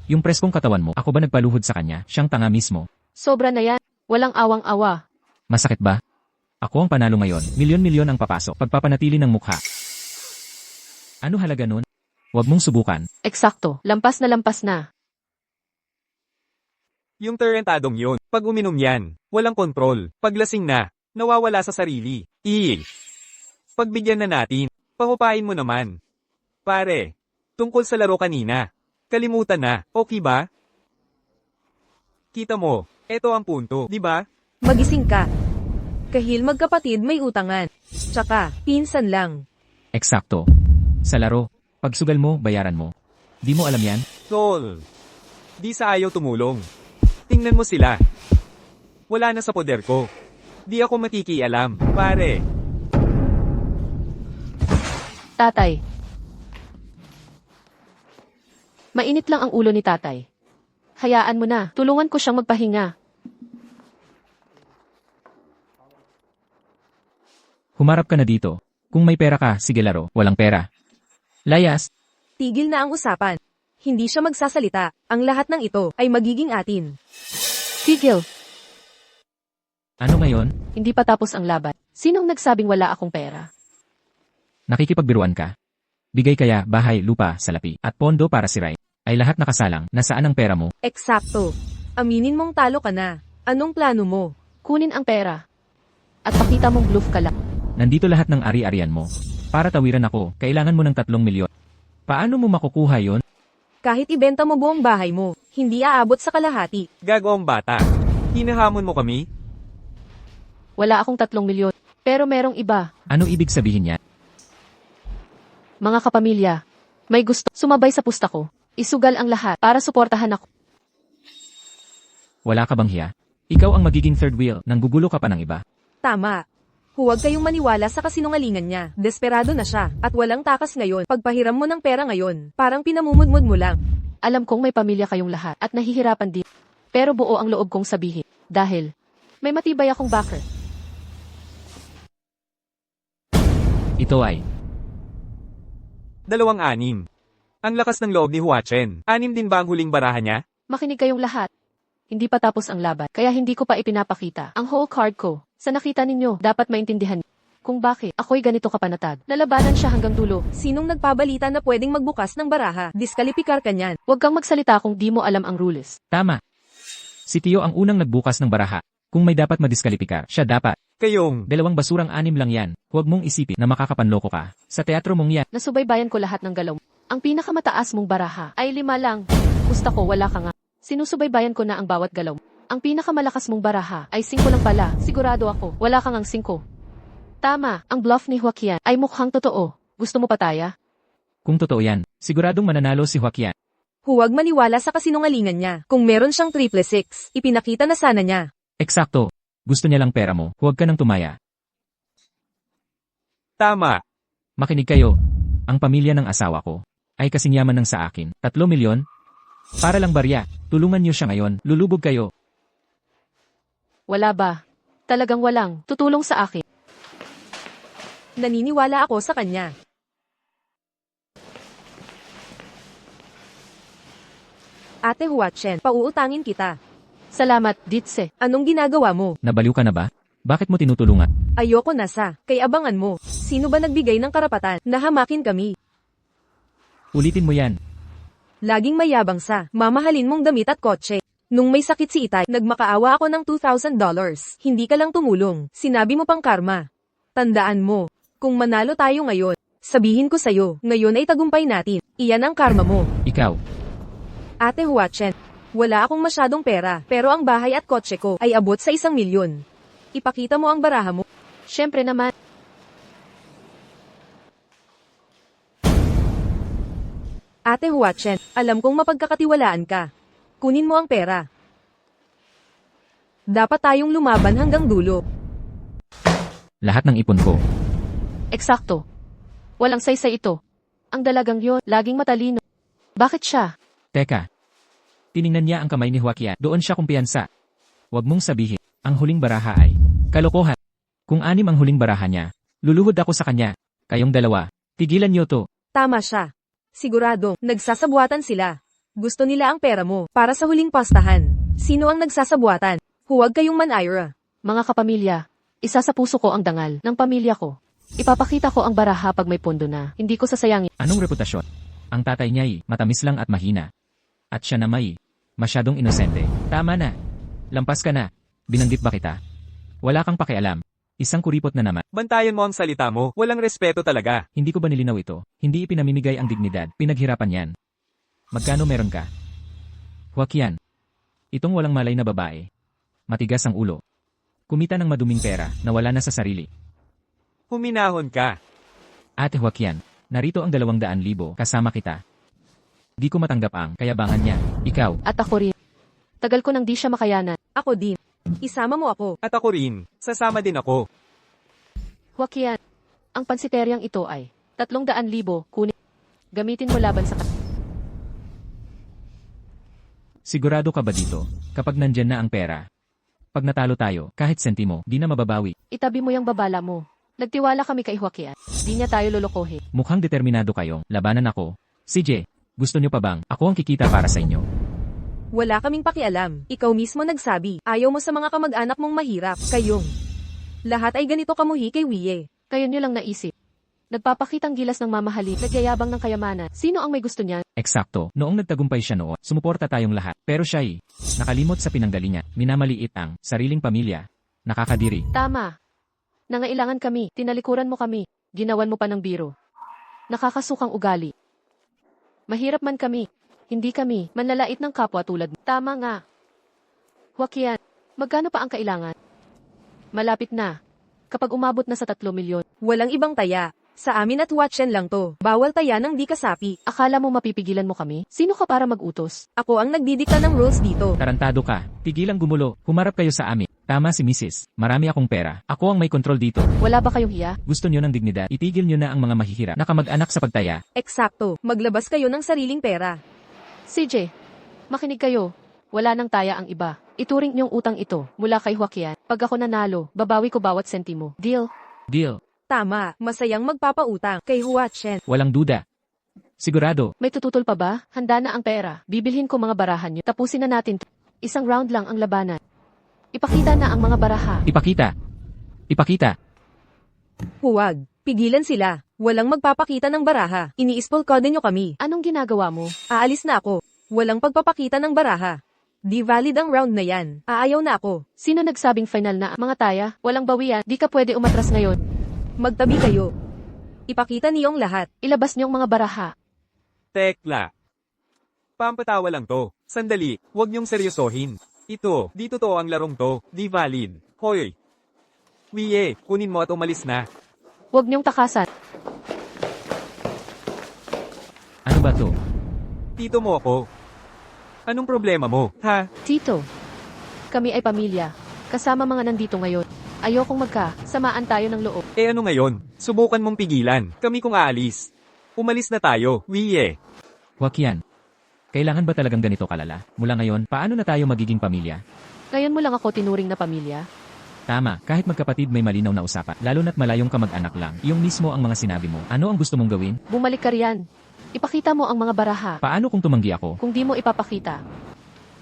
Yung preskong katawan mo, ako ba nagpaluhod sa kanya? Siyang tanga mismo. Sobra na yan. Walang awang-awa. Masakit ba? Ako ang panalo ngayon. Milyon-milyon ang papasok. Pagpapanatili ng mukha. Ano halaga nun? Huwag mong subukan. Eksakto. Lampas na. Yung tarantadong yun. Pag uminom yan, walang kontrol. Paglasing na, nawawala sa sarili. Pagbigyan na natin. Pahupain mo naman. Pare, tungkol sa laro kanina. Kalimutan na, okay ba? Kita mo, eto ang punto, di ba? Magising ka. Kahil magkapatid may utangan. Tsaka, pinsan lang. Eksakto. Sa laro, pagsugal mo, bayaran mo. Di mo alam yan? Tol, di sa ayaw tumulong. Tingnan mo sila. Wala na sa poder ko. Di ako makikialam, pare. Tatay. Mainit lang ang ulo ni tatay. Hayaan mo na. Tulungan ko siyang magpahinga. Humarap ka na dito. Kung may pera ka, sige laro. Walang pera. Layas. Tigil na ang usapan. Hindi siya magsasalita. Ang lahat ng ito ay magiging atin. Tigil. Ano ngayon? Hindi pa tapos ang laban. Sinong nagsabing wala akong pera? Nakikipagbiruan ka? Bigay kaya bahay, lupa, salapi, at pondo para si Rai. Ay lahat nakasalang. Nasaan ang pera mo? Eksakto. Aminin mong talo ka na. Anong plano mo? Kunin ang pera. At pakita mong bluff ka lang. Nandito lahat ng ari-arian mo. Para tawiran ako, kailangan mo ng 3 milyon. Paano mo makukuha yon? Kahit ibenta mo buong bahay mo, hindi aabot sa kalahati. Gago ang bata. Hinahamon mo kami? Wala akong 3 milyon. Pero merong iba. Ano ibig sabihin niya? Mga kapamilya. May gusto. Sumabay sa pusta ko. Isugal ang lahat para suportahan ako. Wala ka bang hiya? Ikaw ang magiging third wheel, nang gugulo ka pa ng iba. Tama. Huwag kayong maniwala sa kasinungalingan niya. Desperado na siya, at walang takas ngayon. Pagpahiram mo ng pera ngayon, parang pinamumudmud mo lang. Alam kong may pamilya kayong lahat at nahihirapan din. Pero buo ang loob kong sabihin. Dahil may matibay akong backer. Ito ay 2-6. Ang lakas ng loob ni Huachen. 6 din ba ang huling baraha niya? Makinig kayong lahat. Hindi pa tapos ang laban, kaya hindi ko pa ipinapakita ang whole card ko. Sa nakita ninyo, dapat maintindihan kung bakit ako'y ganito kapanatag. Nalabanan siya hanggang dulo. Sinong nagpabalita na pwedeng magbukas ng baraha? Diskalipikar ka niyan. Huwag kang magsalita kung di mo alam ang rules. tama. Si Tio ang unang nagbukas ng baraha. Kung may dapat madiskalipikar, siya dapat. Kayong, 2 basurang 6 lang yan. Huwag mong isipin na makakapanloko ka. Sa teatro mong yan. Nasubaybayan ko lahat ng galaw. Ang pinakamataas mong baraha ay 5 lang. Gusto ko wala ka nga. Sinusubaybayan ko na ang bawat galaw. Ang pinakamalakas mong baraha ay 5 lang pala. Sigurado ako, wala kang ang 5. Tama, ang bluff ni Joaquin ay mukhang totoo. Gusto mo pataya? Kung totoo yan, siguradong mananalo si Joaquin. Huwag maniwala sa kasinungalingan niya. Kung meron siyang 666, ipinakita na sana niya. Eksakto. Gusto niya lang pera mo. Huwag ka nang tumaya. tama. Makinig kayo. Ang pamilya ng asawa ko ay kasing yaman ng sa akin. 3 milyon? Para lang barya. Tulungan niyo siya ngayon. Lulubog kayo. Wala ba? Talagang walang tutulong sa akin. Naniniwala ako sa kanya. Ate Huachen, pauutangin kita. Salamat, Ditse. Anong ginagawa mo? Nabaliw ka na ba? Bakit mo tinutulungan? Ayoko na sa, kay abangan mo. Sino ba nagbigay ng karapatan na hamakin kami? Ulitin mo yan. Laging mayabang sa, mamahalin mong damit at kotse. Nung may sakit si Itay, nagmakaawa ako ng $2,000. Hindi ka lang tumulong, sinabi mo pang karma. Tandaan mo, kung manalo tayo ngayon, sabihin ko sa'yo, ngayon ay tagumpay natin. Iyan ang karma mo. Ikaw. Ate Huachen, wala akong masyadong pera, pero ang bahay at kotse ko ay abot sa 1 milyon. Ipakita mo ang baraha mo. Siyempre naman. Ate Huachen, alam kong mapagkakatiwalaan ka. Kunin mo ang pera. Dapat tayong lumaban hanggang dulo. Lahat ng ipon ko. Eksakto. Walang saysay ito. Ang dalagang yon, laging matalino. Bakit siya? Teka. Tiningnan niya ang kamay ni Joaquin. Doon siya kumpiyansa. Huwag mong sabihin, ang huling baraha ay kalokohan. Kung 6 ang huling baraha niya, luluhod ako sa kanya. Kayong dalawa, tigilan niyo to. Tama siya. Sigurado, nagsasabuatan sila. Gusto nila ang pera mo para sa huling pastahan. Sino ang nagsasabuatan? Huwag kayong manayra. Mga kapamilya, isa sa puso ko ang dangal ng pamilya ko. Ipapakita ko ang baraha pag may pondo na. Hindi ko sasayangin. Anong reputasyon? Ang tatay niya'y matamis lang at mahina. At siya nama'y masyadong inosente. Tama na. Lampas ka na. Binanggit ba kita? Wala kang pakialam. Isang kuripot na naman. Bantayan mo ang salita mo, walang respeto talaga. Hindi ko ba nilinaw ito? Hindi ipinamimigay ang dignidad. Pinaghirapan yan. Magkano meron ka? Joaquin. Itong walang malay na babae. Matigas ang ulo. Kumita ng maduming pera na wala na sa sarili. Huminahon ka. Ate Joaquin, narito ang 200,000 kasama kita. Di ko matanggap ang kayabangan niya. Ikaw, At ako rin. Tagal ko nang di siya makayanan. Ako din. Isama mo ako. At ako rin, sasama din ako. Joaquin, ang pansiteryang ito ay 300,000 kunin. Gamitin mo laban sa sigurado ka ba dito? Kapag nandyan na ang pera. Pag natalo tayo, kahit sentimo, di na mababawi. itabi mo yung babala mo. Nagtiwala kami kay Joaquin. Di niya tayo lolokohin. Mukhang determinado kayong labanan ako. CJ, gusto niyo pa bang ako ang kikita para sa inyo? Wala kaming pakialam. Ikaw mismo nagsabi. Ayaw mo sa mga kamag-anak mong mahirap. Kayong. Lahat ay ganito kamuhi kay Wie. Kayo niyo lang naisip. Nagpapakitang gilas ng mamahali, nagyayabang ng kayamanan. Sino ang may gusto niya? Eksakto, noong nagtagumpay siya noon, sumuporta tayong lahat. Pero siya'y nakalimot sa pinanggali niya, minamaliit ang sariling pamilya. Nakakadiri. Tama. Nangailangan kami, tinalikuran mo kami, ginawan mo pa ng biro. Nakakasukang ugali. Mahirap man kami, hindi kami, manlalait ng kapwa tulad mo. Tama nga. Joaquin, magkano pa ang kailangan? Malapit na. Kapag umabot na sa 3 milyon, Walang ibang taya. Sa amin at Watchen lang to. Bawal taya ng di kasapi. akala mo mapipigilan mo kami? Sino ka para mag-utos? Ako ang nagdidikta ng rules dito. Tarantado ka, tigilang gumulo, humarap kayo sa amin. Tama si Mrs. Marami akong pera. Ako ang may kontrol dito. Wala ba kayong hiya? Gusto niyo ng dignidad, itigil niyo na ang mga mahihirap na kamag-anak sa pagtaya. Eksakto. Maglabas kayo ng sariling pera. CJ, makinig kayo. Wala nang taya ang iba. Ituring niyong utang ito mula kay Joaquin. Pag ako nanalo, babawi ko bawat sentimo. Deal? Deal. Tama. Masayang magpapautang kay Watchen. Walang duda. Sigurado. May tututol pa ba? Handa na ang pera. Bibilhin ko mga barahan niyo. Tapusin na natin to. Isang round lang ang labanan. Ipakita na ang mga baraha. Ipakita. Ipakita. Huwag. Pigilan sila. Walang magpapakita ng baraha. Iniispolkode nyo kami. Anong ginagawa mo? Aalis na ako. Walang pagpapakita ng baraha. Di valid ang round na yan. Aayaw na ako. Sino nagsabing final na? Mga taya, walang bawian. Di ka pwede umatras ngayon. Magtabi kayo. Ipakita niyong lahat. Ilabas niyong mga baraha. Tekla. Pampatawa lang to. Sandali, huwag niyong seryosohin. Ito, di totoo ang larong to. Di valid. Hoy. Wie, kunin mo at umalis na. Huwag niyong takasan. Ano ba to? Tito mo ako. Anong problema mo, ha? Tito, kami ay pamilya. Kasama mga nandito ngayon. Ayokong samaan tayo ng loob. Eh ano ngayon? Subukan mong pigilan. Kami kung aalis. Umalis na tayo, Wie. Joaquin. Kailangan ba talagang ganito kalala? Mula ngayon, paano na tayo magiging pamilya? Ngayon mo lang ako tinuring na pamilya. Tama, kahit magkapatid may malinaw na usapan. Lalo na't malayong kamag-anak lang. Iyong mismo ang mga sinabi mo. Ano ang gusto mong gawin? Bumalik ka riyan. Ipakita mo ang mga baraha. Paano kung tumanggi ako? Kung di mo ipapakita,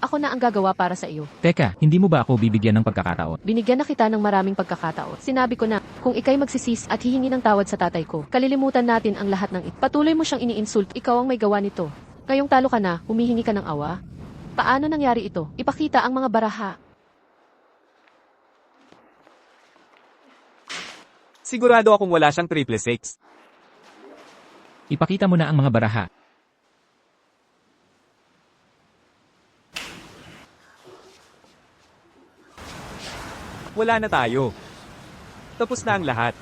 ako na ang gagawa para sa iyo. Teka, hindi mo ba ako bibigyan ng pagkakataon? Binigyan na kita ng maraming pagkakataon. Sinabi ko na, kung ikay magsisis at hihingi ng tawad sa tatay ko, kalilimutan natin ang lahat ng ito. Patuloy mo siyang iniinsult, ikaw ang may gawa nito. Ngayong talo ka na, humihingi ka ng awa? Paano nangyari ito? Ipakita ang mga baraha. Sigurado akong wala siyang 666. Ipakita mo na ang mga baraha. Wala na tayo. Tapos na ang lahat.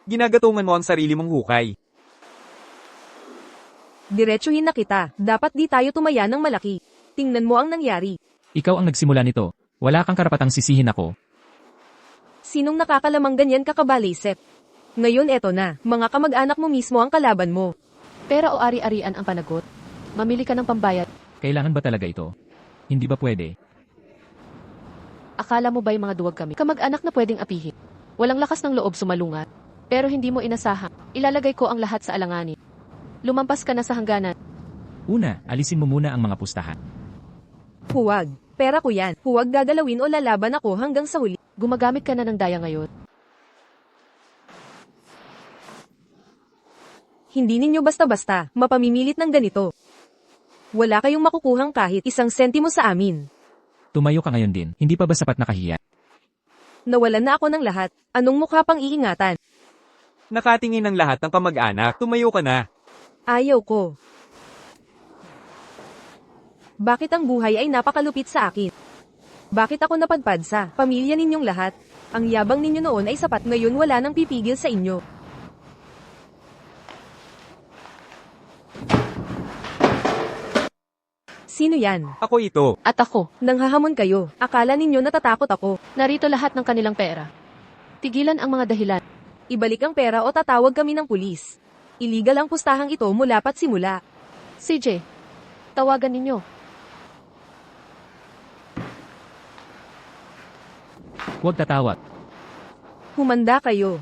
Ginagatungan mo ang sarili mong hukay. Diretsuhin na kita. Dapat di tayo tumaya ng malaki. Tingnan mo ang nangyari. Ikaw ang nagsimula nito. Wala kang karapatang sisihin ako. Sinong nakakalamang ganyan kakabalisip? Ngayon eto na, mga kamag-anak mo mismo ang kalaban mo. Pera o ari-arian ang panagot? Mamili ka ng pambayad. Kailangan ba talaga ito? Hindi ba pwede? Akala mo ba'y mga duwag kami? Kamag-anak na pwedeng apihin. Walang lakas ng loob sumalungat. Pero hindi mo inasahan. Ilalagay ko ang lahat sa alanganin. Lumampas ka na sa hangganan. Una, alisin mo muna ang mga pustahan. Huwag. Pera ko yan. Huwag gagalawin o lalaban ako hanggang sa huli. Gumagamit ka na ng daya ngayon. Hindi ninyo basta-basta mapamimilit ng ganito. Wala kayong makukuhang kahit isang sentimo sa amin. Tumayo ka ngayon din. Hindi pa ba sapat na kahiya? Nawalan na ako ng lahat. Anong mukha pang iingatan? Nakatingin ng lahat ng kamag-anak, tumayo ka na. Ayaw ko. Bakit ang buhay ay napakalupit sa akin? Bakit ako napadpad sa pamilya ninyong lahat? Ang yabang ninyo noon ay sapat, ngayon wala nang pipigil sa inyo. Sino yan? Ako ito. At ako, Nanghahamon kayo. Akala ninyo natatakot ako. narito lahat ng kanilang pera. Tigilan ang mga dahilan. Ibalik ang pera o tatawag kami ng pulis. Illegal ang pustahang ito mula pat simula. CJ, tawagan ninyo. Huwag tatawag. Humanda kayo.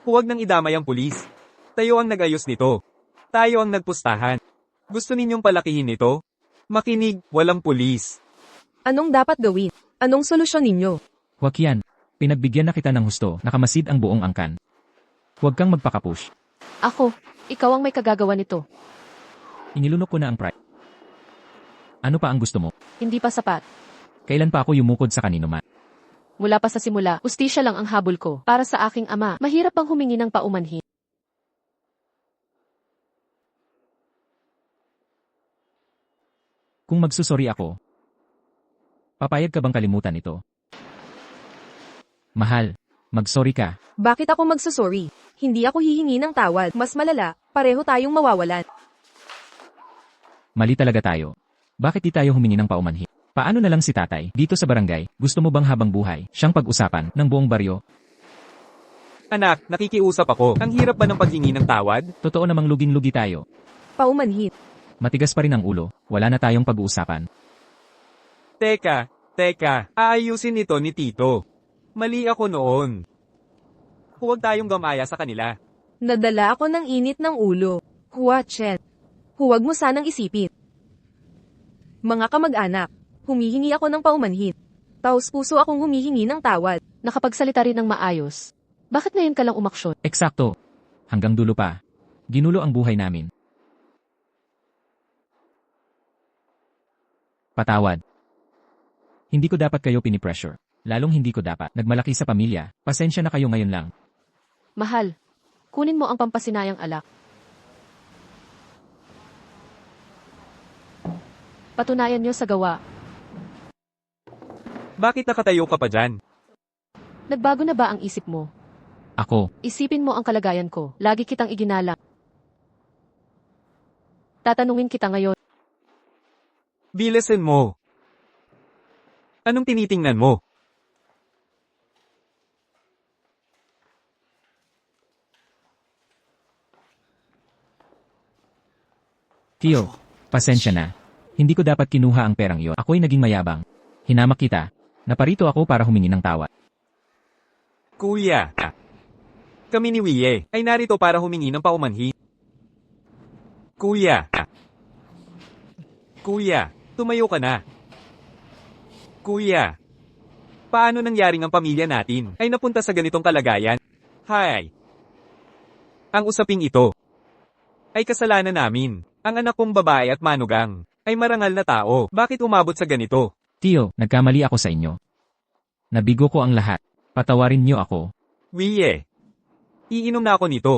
Huwag nang idamay ang pulis. Tayo ang nag-ayos nito. Tayo ang nagpustahan. Gusto ninyong palakihin ito? Makinig, walang pulis. Anong dapat gawin? Anong solusyon ninyo? Huwag yan. Pinagbigyan na kita ng husto, nakamasid ang buong angkan. Huwag kang magpakapush. Ako, ikaw ang may kagagawa nito. Inilunok ko na ang pride. Ano pa ang gusto mo? Hindi pa sapat. Kailan pa ako yumukod sa kanino man? Mula pa sa simula, ustisya lang ang habol ko. Para sa aking ama, mahirap bang humingi ng paumanhin? Kung magsusori ako, papayag ka bang kalimutan ito? Mahal, magsorry ka. Bakit ako magsusorry? Hindi ako hihingi ng tawad. Mas malala, pareho tayong mawawalan. Mali talaga tayo. Bakit di tayo humingi ng paumanhin? Paano na lang si tatay, dito sa barangay, gusto mo bang habang buhay, siyang pag-usapan, ng buong baryo? Anak, nakikiusap ako. Ang hirap ba ng paghingi ng tawad? Totoo namang luging-lugi tayo. Paumanhin. Matigas pa rin ang ulo, wala na tayong pag-uusapan. Teka, aayusin ito ni Tito. Mali ako noon. Huwag tayong gamaya sa kanila. Nadala ako ng init ng ulo. Huwag mo sanang isipin. Mga kamag-anak, humihingi ako ng paumanhin. Taos-puso akong humihingi ng tawad. Nakapagsalita rin ng maayos. Bakit ngayon ka lang umaksyon? Eksakto. Hanggang dulo pa. Ginulo ang buhay namin. Patawad. Hindi ko dapat kayo pinipressure. Lalong hindi ko dapat. Nagmalaki sa pamilya. Pasensya na kayo ngayon lang. Mahal, kunin mo ang pampasinayang alak. Patunayan niyo sa gawa. Bakit nakatayo ka pa dyan? Nagbago na ba ang isip mo? Ako, Isipin mo ang kalagayan ko. Lagi kitang iginalang. Tatanungin kita ngayon. Bilisan mo. Anong tinitingnan mo? Tio, pasensya na. Hindi ko dapat kinuha ang perang yon. Ako'y naging mayabang. Hinamak kita. Naparito ako para humingi ng tawad. Kuya. Kami ni Wie ay narito para humingi ng paumanhin. Kuya. Tumayo ka na. Kuya. Paano nangyaring ang pamilya natin ay napunta sa ganitong kalagayan? Hay. Ang usaping ito ay kasalanan namin. Ang anak kong babae at manugang ay marangal na tao. Bakit umabot sa ganito? Tio, nagkamali ako sa inyo. Nabigo ko ang lahat. Patawarin niyo ako. Wie. Iinom na ako nito.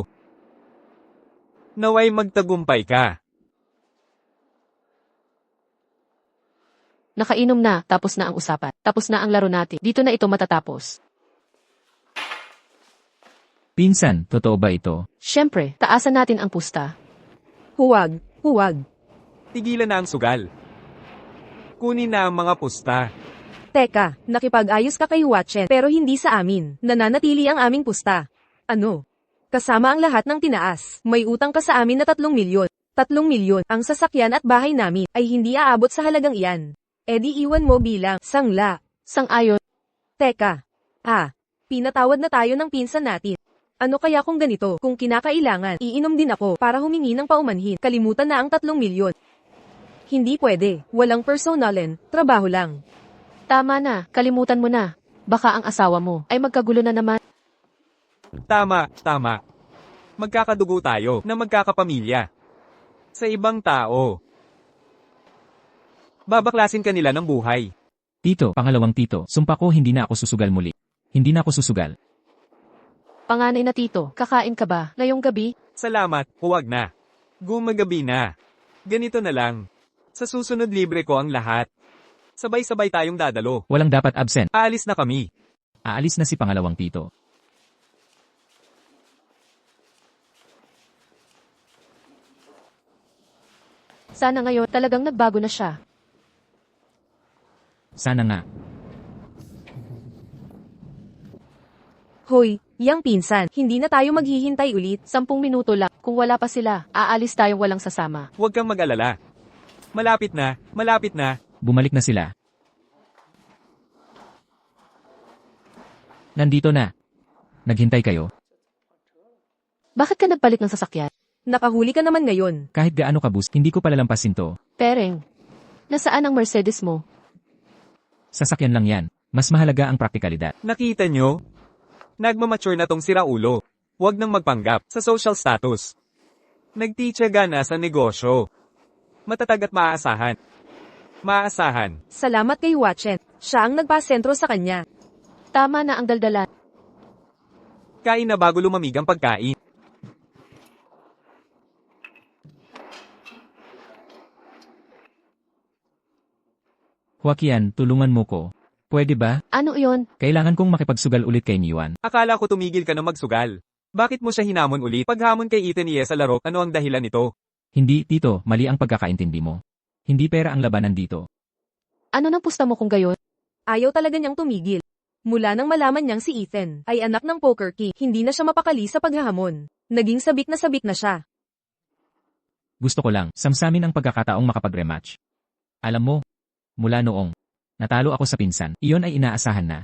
Naway magtagumpay ka. Nakainom na, tapos na ang usapan. Tapos na ang laro natin. Dito na ito matatapos. Pinsan, totoo ba ito? Siyempre, taasan natin ang pusta. Huwag. Tigilan na ang sugal. Kunin na ang mga pusta. Teka, nakipag-ayos ka kay Watchen pero hindi sa amin. Nananatili ang aming pusta. Ano? Kasama ang lahat ng tinaas. May utang ka sa amin na 3 milyon. 3 milyon. Ang sasakyan at bahay namin ay hindi aabot sa halagang iyan. E di iwan mo bilang sangla. Sang-ayon. Teka. Pinatawad na tayo ng pinsan natin. Ano kaya kung ganito? Kung kinakailangan, iinom din ako para humingi ng paumanhin. Kalimutan na ang 3 milyon. Hindi pwede. Walang personalin. Trabaho lang. Tama na, kalimutan mo na. Baka ang asawa mo ay magkagulo na naman. Tama, tama. Magkakadugo tayo na magkakapamilya. Sa ibang tao. Babaklasin ka nila ng buhay. Tito, pangalawang tito, sumpa ko hindi na ako susugal muli. Hindi na ako susugal. Panganay na tito, kakain ka ba ngayong gabi? Salamat, huwag na. Gumagabi na. Ganito na lang. Sa susunod libre ko ang lahat. Sabay-sabay tayong dadalo. Walang dapat absent. Aalis na kami. Aalis na si pangalawang tito. Sana ngayon talagang nagbago na siya. Sana nga. Hoy, yang pinsan, hindi na tayo maghihintay ulit. 10 minuto lang, kung wala pa sila, aalis tayong walang sasama. Huwag kang mag-alala. Malapit na, malapit na. Bumalik na sila. Nandito na. Naghintay kayo. Bakit ka nagpalit ng sasakyan? Nakahuli ka naman ngayon. Kahit gaano kabus, hindi ko palalampasin to. Pereng, nasaan ang Mercedes mo? Sasakyan lang yan. Mas mahalaga ang praktikalidad. Nakita nyo? Nagmamature na tong siraulo. Huwag nang magpanggap sa social status. Nagtityaga na sa negosyo. Matatag at maaasahan. Maaasahan. Salamat kay Watchen. Siya ang nagpasentro sa kanya. Tama na ang daldalan. Kain na bago lumamig ang pagkain. Joaquian, tulungan mo ko. Pwede ba? Ano iyon? Kailangan kong makipagsugal ulit kay Niwan. Akala ko tumigil ka na magsugal. Bakit mo siya hinamon ulit? Paghamon kay Ethan sa laro, ano ang dahilan nito? Hindi, tito, mali ang pagkakaintindi mo. Hindi pera ang labanan dito. Ano nang pusta mo kung gayon? Ayaw talaga niyang tumigil. Mula nang malaman niyang si Ethan ay anak ng poker king, hindi na siya mapakali sa paghahamon. Naging sabik na siya. Gusto ko lang, samsamin ang pagkakataong makapag-rematch. Alam mo, mula noong natalo ako sa pinsan, iyon ay inaasahan na.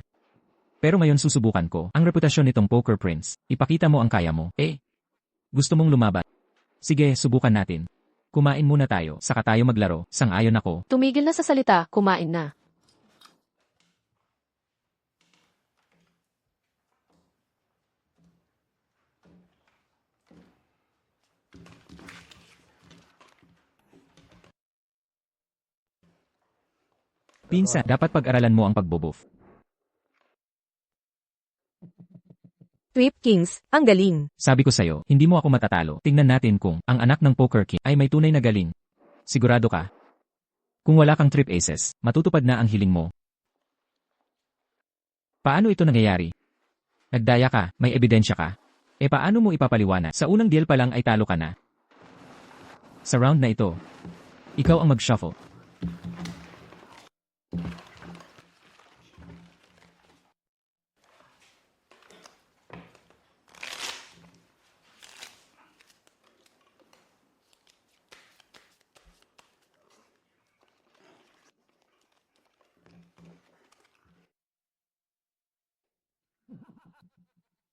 Pero ngayon susubukan ko ang reputasyon nitong Poker Prince. Ipakita mo ang kaya mo. Gusto mong lumaban? Sige, subukan natin. Kumain muna tayo, saka tayo maglaro. Sang-ayon ako. Tumigil na sa salita, kumain na. Pinsan, dapat pag-aralan mo ang pagbobof. Trip Kings, ang galing. Sabi ko sa'yo, hindi mo ako matatalo. Tingnan natin kung ang anak ng Poker King ay may tunay na galing. Sigurado ka? Kung wala kang trip aces, matutupad na ang hiling mo. Paano ito nangyayari? Nagdaya ka, may ebidensya ka. Paano mo ipapaliwanag? Sa unang deal pa lang ay talo ka na. Sa round na ito, ikaw ang mag-shuffle.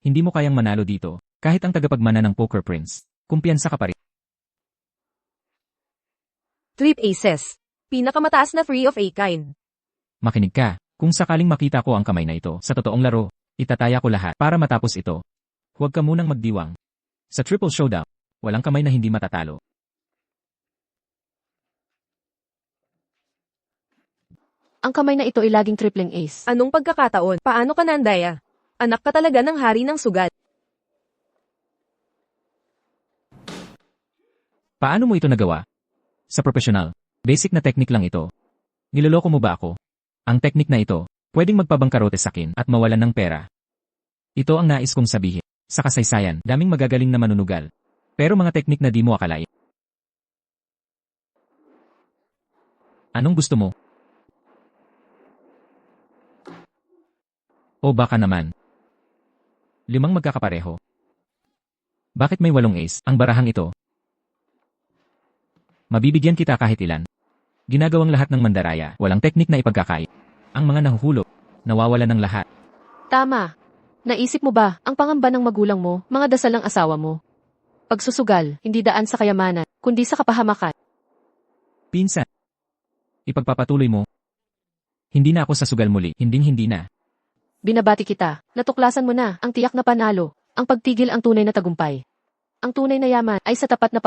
Hindi mo kayang manalo dito, kahit ang tagapagmana ng Poker Prince. Kumpiyansa ka pa rin. Trip Aces. Pinakamataas na free of a kind. Makinig ka. Kung sakaling makita ko ang kamay na ito sa totoong laro, itataya ko lahat para matapos ito. Huwag ka munang magdiwang. Sa Triple Showdown, walang kamay na hindi matatalo. Ang kamay na ito ay laging tripling ace. Anong pagkakataon? Paano ka nandaya? Anak ka talaga ng hari ng sugat. Paano mo ito nagawa? Sa profesional, basic na technique lang ito. Niloloko mo ba ako? Ang technique na ito, pwedeng magpabangkarote sa akin at mawalan ng pera. Ito ang nais kong sabihin. Sa kasaysayan, daming magagaling na manunugal. Pero mga technique na di mo akalain. Anong gusto mo? O baka naman, 5 magkakapareho. Bakit may 8 ace ang barahang ito? Mabibigyan kita kahit ilan. Ginagawang lahat ng mandaraya, walang teknik na ipagkakait. Ang mga nahuhulog, nawawala ng lahat. Tama. Naisip mo ba, ang pangamba ng magulang mo, mga dasal ng asawa mo? Pagsusugal, hindi daan sa kayamanan, kundi sa kapahamakan. Pinsan, ipagpapatuloy mo. Hindi na ako sa sugal muli, hindi na. Binabati kita, natuklasan mo na, ang tiyak na panalo, ang pagtigil ang tunay na tagumpay. Ang tunay na yaman ay sa tapat na